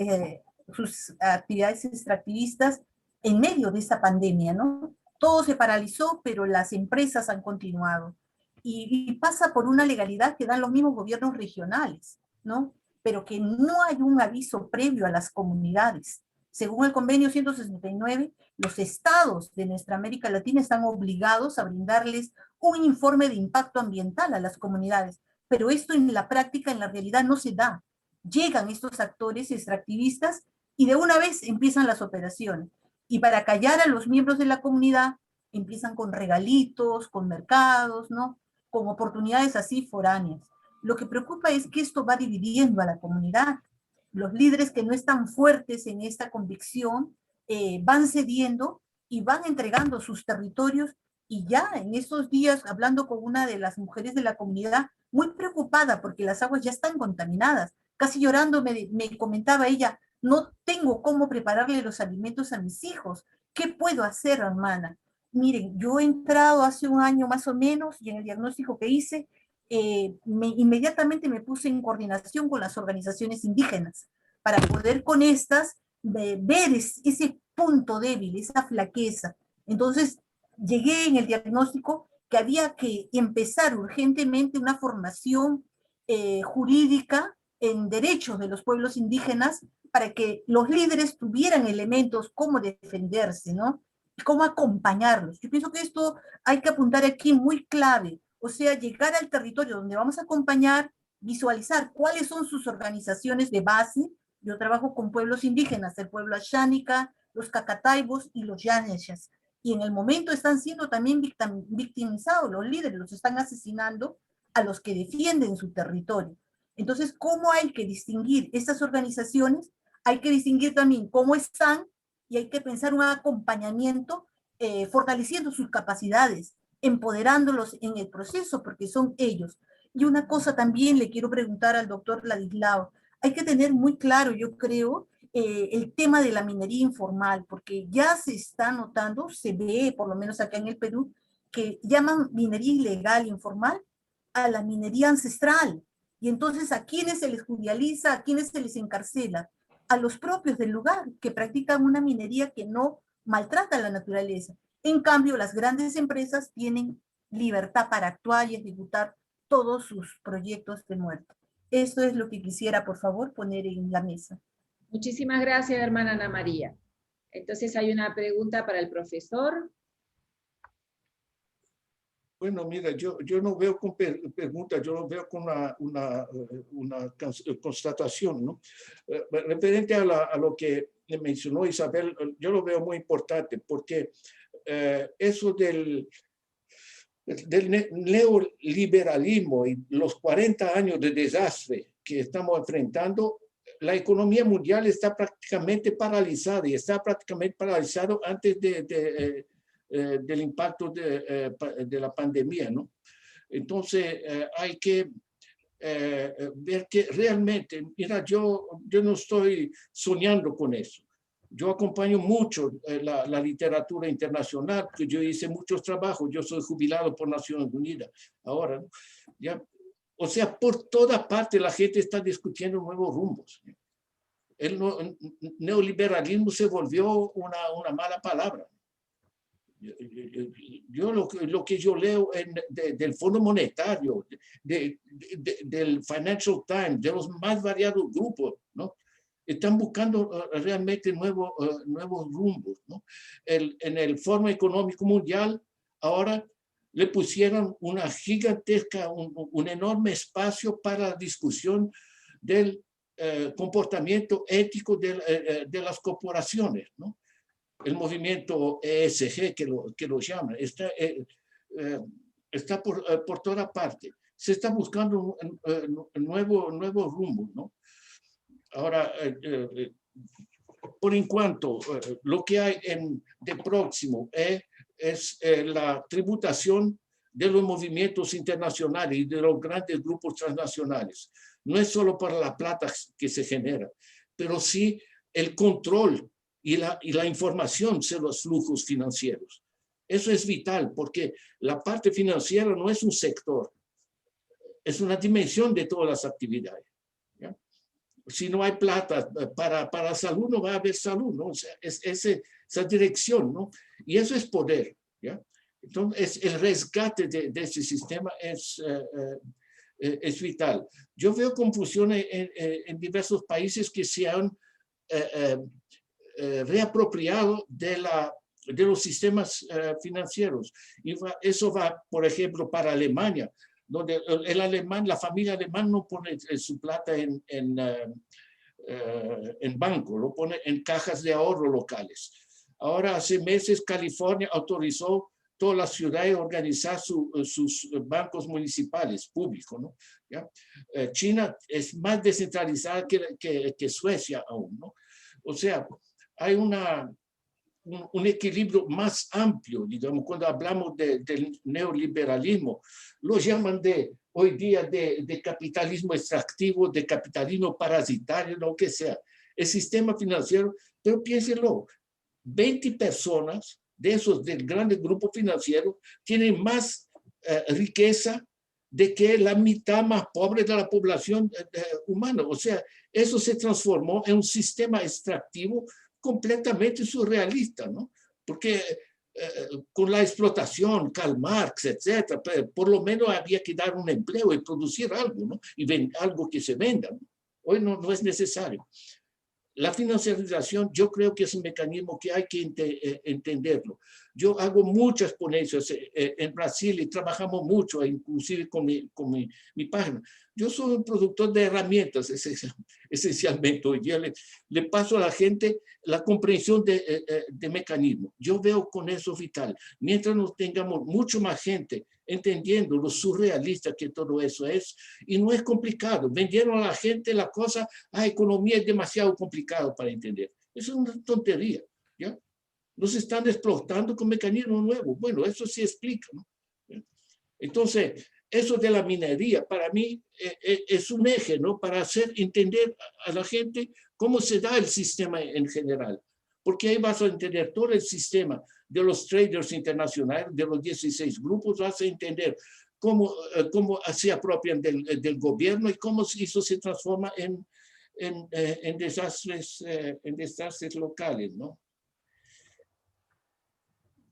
sus actividades extractivistas en medio de esta pandemia, ¿no? Todo se paralizó, pero las empresas han continuado. Y pasa por una legalidad que dan los mismos gobiernos regionales, ¿no? Pero que no hay un aviso previo a las comunidades. Según el convenio 169, los estados de nuestra América Latina están obligados a brindarles un informe de impacto ambiental a las comunidades, pero esto en la práctica, en la realidad, no se da. Llegan estos actores extractivistas y de una vez empiezan las operaciones. Y para callar a los miembros de la comunidad, empiezan con regalitos, con mercados, ¿no? Con oportunidades así foráneas. Lo que preocupa es que esto va dividiendo a la comunidad. Los líderes que no están fuertes en esta convicción van cediendo y van entregando sus territorios. Y ya en estos días, hablando con una de las mujeres de la comunidad, muy preocupada porque las aguas ya están contaminadas, casi llorando me comentaba ella, no tengo cómo prepararle los alimentos a mis hijos. ¿Qué puedo hacer, hermana? Miren, yo he entrado hace un año más o menos y en el diagnóstico que hice, inmediatamente me puse en coordinación con las organizaciones indígenas para poder con estas ver ese punto débil, esa flaqueza. Entonces, llegué en el diagnóstico que había que empezar urgentemente una formación jurídica en derechos de los pueblos indígenas para que los líderes tuvieran elementos cómo defenderse, ¿no? Y cómo acompañarlos. Yo pienso que esto hay que apuntar aquí muy clave, o sea, llegar al territorio donde vamos a acompañar, visualizar cuáles son sus organizaciones de base. Yo trabajo con pueblos indígenas, el pueblo Ashánica, los Cacataibos y los Yaneshas. Y en el momento están siendo también victimizados los líderes, los están asesinando a los que defienden su territorio. Entonces, ¿cómo hay que distinguir estas organizaciones? Hay que distinguir también cómo están y hay que pensar un acompañamiento fortaleciendo sus capacidades, empoderándolos en el proceso, porque son ellos. Y una cosa también le quiero preguntar al doctor Ladislao. Hay que tener muy claro, yo creo, el tema de la minería informal, porque ya se está notando, se ve, por lo menos acá en el Perú, que llaman minería ilegal informal a la minería ancestral. Y entonces, ¿a quiénes se les judicializa? ¿A quiénes se les encarcela? a los propios del lugar, que practican una minería que no maltrata a la naturaleza. En cambio, las grandes empresas tienen libertad para actuar y ejecutar todos sus proyectos de muerte. Esto es lo que quisiera, por favor, poner en la mesa. Muchísimas gracias, hermana Ana María. Entonces hay una pregunta para el profesor. Bueno, mira, yo no veo con preguntas, yo lo veo con una constatación, ¿no? Referente a lo que mencionó Isabel, yo lo veo muy importante, porque eso del neoliberalismo y los 40 años de desastre que estamos enfrentando, la economía mundial está prácticamente paralizada y está prácticamente paralizado antes del impacto de la pandemia, ¿no? Entonces, hay que ver que realmente, mira, yo no estoy soñando con eso. Yo acompaño mucho la literatura internacional, que yo hice muchos trabajos, yo soy jubilado por Naciones Unidas ahora, ¿no? Ya, o sea, por toda parte la gente está discutiendo nuevos rumbos. El neoliberalismo se volvió una mala palabra. Yo lo que yo leo del Fondo Monetario, del Financial Times, de los más variados grupos, ¿no? Están buscando realmente nuevos rumbos, ¿no? En el Foro Económico Mundial ahora le pusieron una gigantesca, un enorme espacio para la discusión del comportamiento ético de las corporaciones, ¿no? El movimiento ESG, que lo llaman, está por toda parte. Se está buscando nuevos rumbos, ¿no? Ahora, por en cuanto lo que hay de próximo es la tributación de los movimientos internacionales y de los grandes grupos transnacionales. No es solo para la plata que se genera, pero sí el control y la información sobre los flujos financieros. Eso es vital porque la parte financiera no es un sector, es una dimensión de todas las actividades. ¿Ya? Si no hay plata para salud, no va a haber salud, ¿no? O sea, esa dirección, ¿no? Y eso es poder, ¿ya? Entonces, el rescate de ese sistema es vital. Yo veo confusión en diversos países que se han reapropiado de los sistemas financieros. Y eso va, por ejemplo, para Alemania, donde la familia alemana no pone su plata en banco, lo pone en cajas de ahorro locales. Ahora, hace meses, California autorizó todas las ciudades a organizar sus bancos municipales públicos, ¿no? ¿Ya? China es más descentralizada que Suecia aún, ¿no? O sea, hay un equilibrio más amplio, digamos, cuando hablamos del neoliberalismo, lo llaman hoy día de capitalismo extractivo, de capitalismo parasitario, lo que sea. El sistema financiero, pero piénsenlo, 20 personas de esos del grande grupo financiero tienen más riqueza de que la mitad más pobre de la población humana. O sea, eso se transformó en un sistema extractivo completamente surrealista, ¿no? Porque con la explotación, Karl Marx, etcétera, por lo menos había que dar un empleo y producir algo, ¿no? Y algo que se venda, ¿no? Hoy no es necesario. La financiarización, yo creo que es un mecanismo que hay que entenderlo. Yo hago muchas ponencias en Brasil y trabajamos mucho, inclusive con mi página. Yo soy un productor de herramientas, esencialmente. Hoy día le paso a la gente la comprensión de mecanismos. Yo veo con eso vital. Mientras nos tengamos mucho más gente entendiendo lo surrealista que todo eso es, y no es complicado. Vendieron a la gente la cosa, la economía es demasiado complicado para entender. Eso es una tontería, ¿ya? Nos están explotando con mecanismos nuevos. Bueno, eso se explica, ¿no? Entonces, eso de la minería, para mí, es un eje, ¿no? Para hacer entender a la gente cómo se da el sistema en general. Porque ahí vas a entender todo el sistema de los traders internacionales, de los 16 grupos, vas a entender cómo se apropian del gobierno y cómo eso se transforma en desastres locales, ¿no?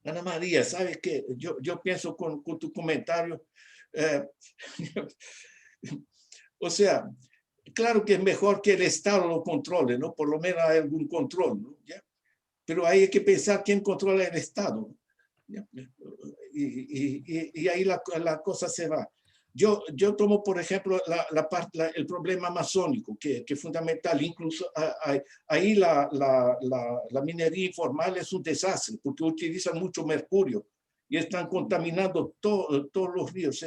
Ana María, ¿sabes qué? Yo pienso con tu comentario, o sea, claro que es mejor que el Estado lo controle, ¿no? Por lo menos hay algún control, ¿no? ¿Ya? Pero hay que pensar quién controla el Estado, ¿no? Y ahí la cosa se va. Yo tomo, por ejemplo, el problema amazónico, que es fundamental. Incluso ahí la minería informal es un desastre, porque utilizan mucho mercurio y están contaminando todos los ríos.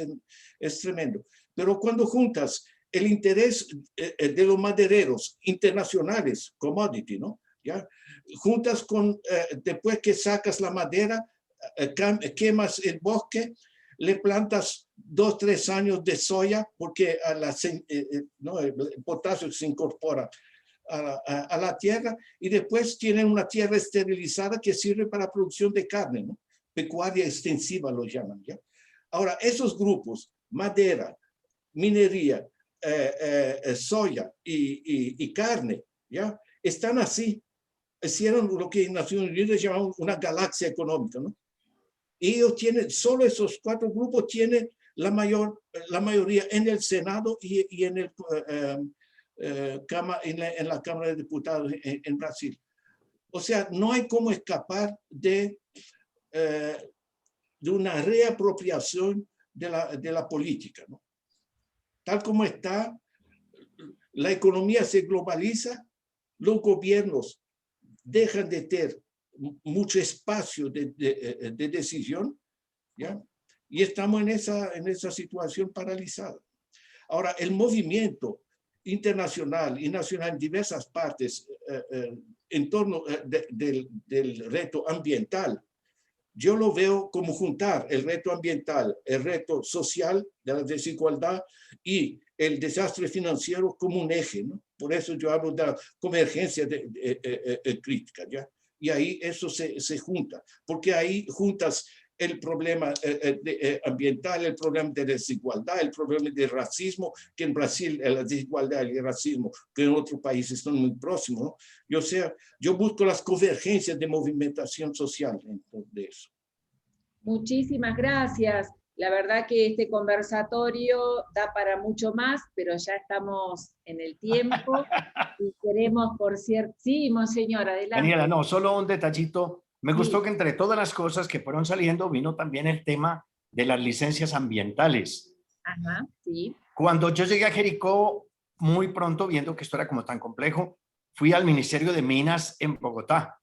Es tremendo. Pero cuando juntas el interés de los madereros internacionales, commodity, ¿no? ¿Ya? Juntas con, después que sacas la madera, quemas el bosque, le plantas 2 o 3 años de soya, porque ¿no? El potasio se incorpora a la tierra, y después tienen una tierra esterilizada que sirve para la producción de carne, ¿no? Pecuaria extensiva lo llaman, ¿ya? Ahora, esos grupos, madera, minería, soya y carne, ¿ya? Están así. Hicieron lo que en Naciones Unidas llaman una galaxia económica, ¿no? Y ellos tienen, solo esos 4 grupos tienen la mayoría en el Senado y en la Cámara de Diputados en Brasil. O sea, no hay cómo escapar de una reapropiación de la política, ¿no? Tal como está, la economía se globaliza, los gobiernos dejan de tener mucho espacio de decisión, ¿ya? Y estamos en esa situación paralizada. Ahora, el movimiento internacional y nacional en diversas partes en torno del reto ambiental, yo lo veo como juntar el reto ambiental, el reto social de la desigualdad y el desastre financiero como un eje, ¿no? Por eso yo hablo de la convergencia crítica, ¿ya? Y ahí eso se junta, porque ahí juntas el problema ambiental, el problema de desigualdad, el problema de racismo, que en Brasil la desigualdad y el racismo, que en otros países están muy próximos, ¿no? Yo busco las convergencias de movimentación social dentro de eso. Muchísimas gracias. La verdad que este conversatorio da para mucho más, pero ya estamos en el tiempo y queremos, por cierto... Sí, monseñor, adelante. Daniela, no, solo un detallito. Me gustó que entre todas las cosas que fueron saliendo vino también el tema de las licencias ambientales. Ajá, sí. Cuando yo llegué a Jericó, muy pronto, viendo que esto era como tan complejo, fui al Ministerio de Minas en Bogotá.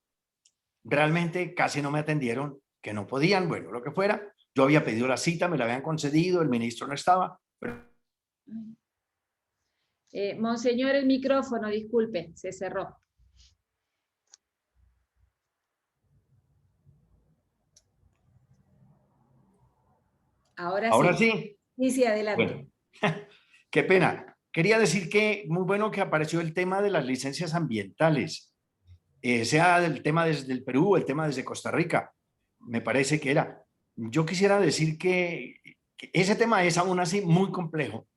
Realmente casi no me atendieron, que no podían, bueno, lo que fuera. Yo había pedido la cita, me la habían concedido, el ministro no estaba. Pero... monseñor, el micrófono, disculpe, se cerró. Ahora sí. Sí, adelante. Bueno, qué pena. Quería decir que muy bueno que apareció el tema de las licencias ambientales, sea el tema desde el Perú, el tema desde Costa Rica, me parece que era. Yo quisiera decir que ese tema es aún así muy complejo,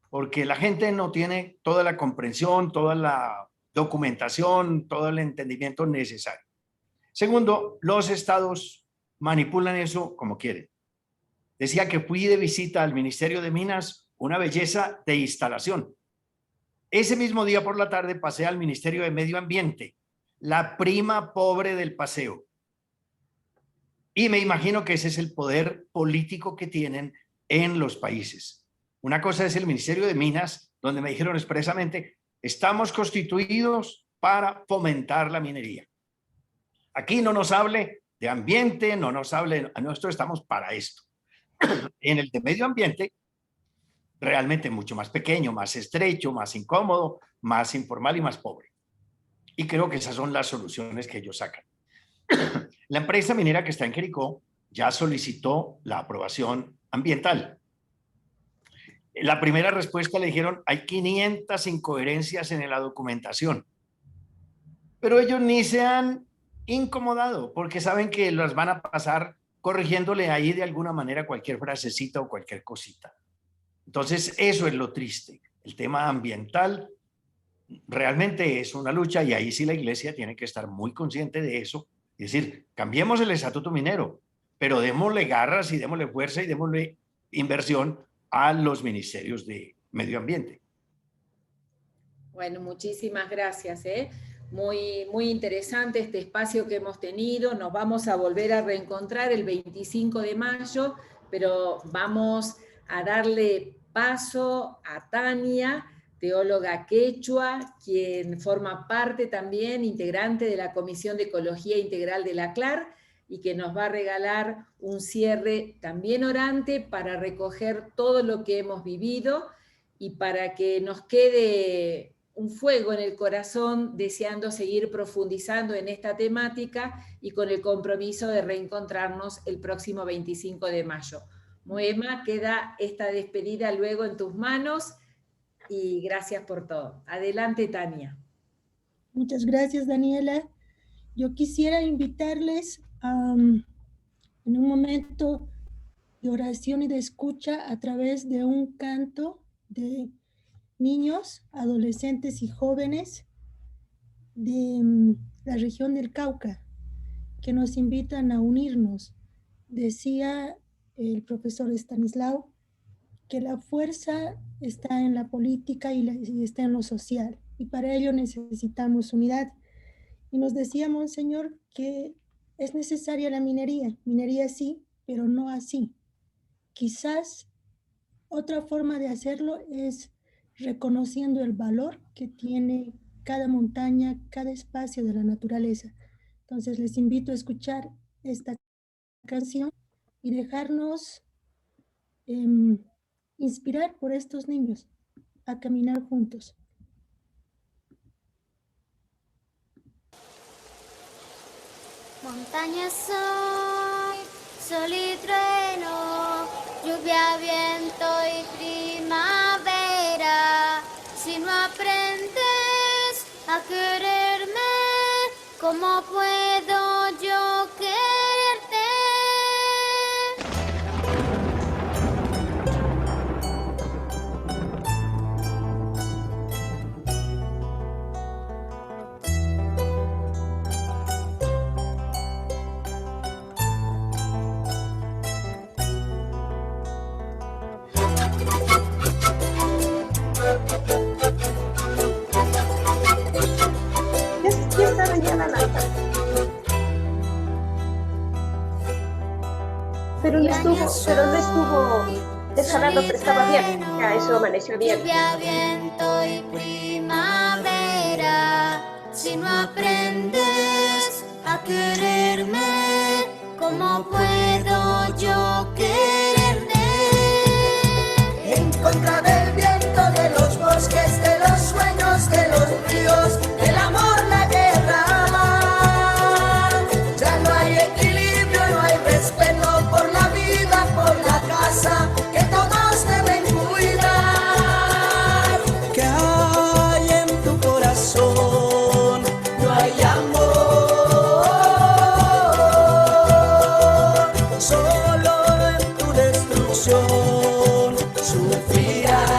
porque la gente no tiene toda la comprensión, toda la documentación, todo el entendimiento necesario. Segundo, los estados manipulan eso como quieren. Decía que fui de visita al Ministerio de Minas, una belleza de instalación. Ese mismo día por la tarde pasé al Ministerio de Medio Ambiente, la prima pobre del paseo. Y me imagino que ese es el poder político que tienen en los países. Una cosa es el Ministerio de Minas, donde me dijeron expresamente, estamos constituidos para fomentar la minería. Aquí no nos hable de ambiente, no nos hable, nosotros estamos para esto. En el de medio ambiente, realmente mucho más pequeño, más estrecho, más incómodo, más informal y más pobre. Y creo que esas son las soluciones que ellos sacan. La empresa minera que está en Jericó ya solicitó la aprobación ambiental. La primera respuesta le dijeron, hay 500 incoherencias en la documentación. Pero ellos ni se han incomodado porque saben que las van a pasar corrigiéndole ahí de alguna manera cualquier frasecita o cualquier cosita. Entonces, eso es lo triste. El tema ambiental realmente es una lucha y ahí sí la iglesia tiene que estar muy consciente de eso. Es decir, cambiemos el estatuto minero, pero démosle garras y démosle fuerza y démosle inversión a los ministerios de medio ambiente. Bueno, muchísimas gracias. Muy interesante este espacio que hemos tenido. Nos vamos a volver a reencontrar el 25 de mayo, pero vamos a darle paso a Tania, teóloga quechua, quien forma parte también, integrante de la Comisión de Ecología Integral de la CLAR, y que nos va a regalar un cierre también orante para recoger todo lo que hemos vivido y para que nos quede un fuego en el corazón, deseando seguir profundizando en esta temática y con el compromiso de reencontrarnos el próximo 25 de mayo. Moema, queda esta despedida luego en tus manos y gracias por todo. Adelante, Tania. Muchas gracias, Daniela. Yo quisiera invitarles en un momento de oración y de escucha a través de un canto de niños, adolescentes y jóvenes de la región del Cauca, que nos invitan a unirnos. Decía el profesor Stanislao que la fuerza está en la política y está en lo social, y para ello necesitamos unidad. Y nos decía Monseñor que es necesaria la minería sí, pero no así. Quizás otra forma de hacerlo es reconociendo el valor que tiene cada montaña, cada espacio de la naturaleza. Entonces les invito a escuchar esta canción y dejarnos inspirar por estos niños a caminar juntos. Montaña soy, sol y trueno, lluvia, viento y primavera. Si no aprendes a quererme, ¿cómo puedo yo quererte? Pero no estuvo descargado, pero estaba bien. Ya, eso amaneció bien. Lluvia, viento y primavera. Si no aprendes a quererme, ¿cómo puedo yo quererte? En contra del viento, de los bosques, de los sueños, de los ríos, del amor, la guerra. Ya no hay equilibrio, no hay respeto por la vida, por la casa, que todos deben cuidar. ¿Qué hay en tu corazón? No hay amor, solo en tu destrucción sufrirás.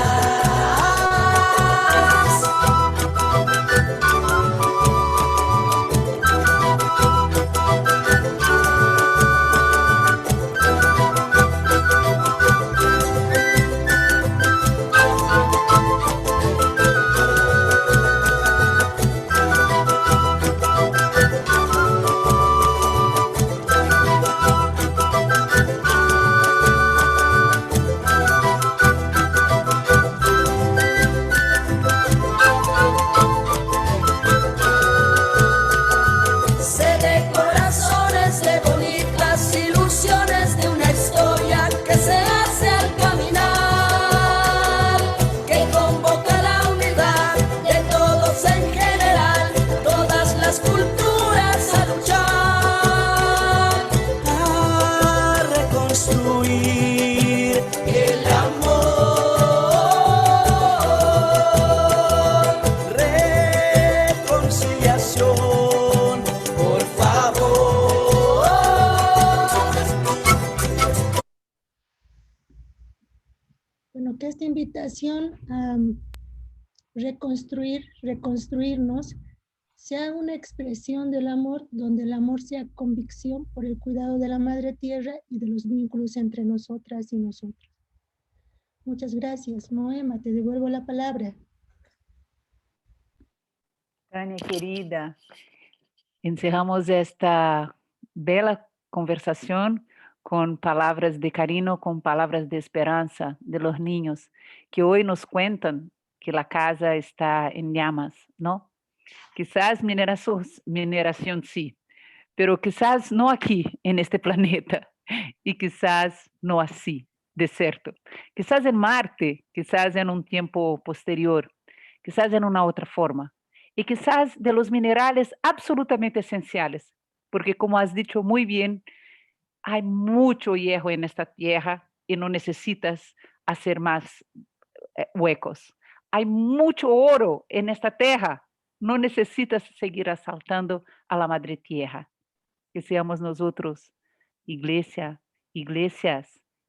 Esta invitación reconstruirnos, sea una expresión del amor, donde el amor sea convicción por el cuidado de la Madre Tierra y de los vínculos entre nosotras y nosotros. Muchas gracias. Moema, te devuelvo la palabra. Tânia, querida, encerramos esta bela conversación con palabras de cariño, con palabras de esperanza de los niños que hoy nos cuentan que la casa está en llamas, ¿no? Quizás mineración sí, pero quizás no aquí, en este planeta, y quizás no así, desierto. Quizás en Marte, quizás en un tiempo posterior, quizás en una otra forma. Y quizás de los minerales absolutamente esenciales, porque como has dicho muy bien, hay mucho hierro en esta tierra y no necesitas hacer más huecos. Hay mucho oro en esta tierra, no necesitas seguir asaltando a la madre tierra. Que seamos nosotros, iglesias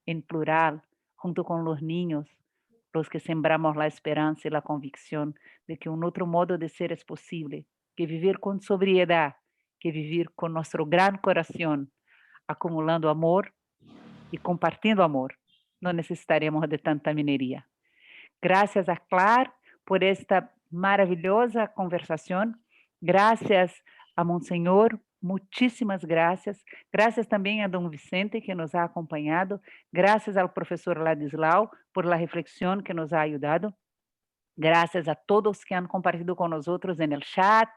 en plural, junto con los niños, los que sembramos la esperanza y la convicción de que un otro modo de ser es posible, que vivir con sobriedad, que vivir con nuestro gran corazón, acumulando amor y compartiendo amor. No necesitaremos de tanta minería. Gracias a Clar por esta maravillosa conversación. Gracias a Monseñor, muchísimas gracias. Gracias también a don Vicente que nos ha acompañado. Gracias al profesor Ladislau por la reflexión que nos ha ayudado. Gracias a todos que han compartido con nosotros en el chat,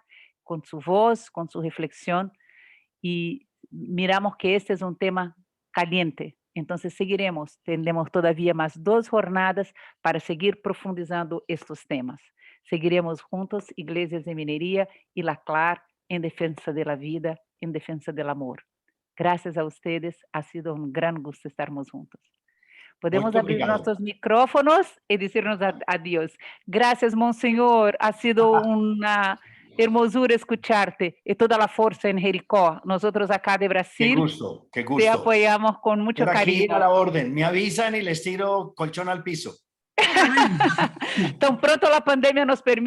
con su voz, con su reflexión. Y miramos que este es un tema caliente. Entonces seguiremos, tendremos todavía más 2 jornadas para seguir profundizando estos temas. Seguiremos juntos, Iglesias de Minería y la CLAR, en defensa de la vida, en defensa del amor. Gracias a ustedes, ha sido un gran gusto estarmos juntos. Podemos abrir nuestros micrófonos y decirnos adiós. Gracias, Monseñor, ha sido una hermosura escucharte y toda la fuerza en Jericó. Nosotros acá de Brasil qué gusto. te apoyamos con mucho Por aquí cariño. a la orden, me avisan y les tiro colchón al piso. Tan pronto la pandemia nos permite.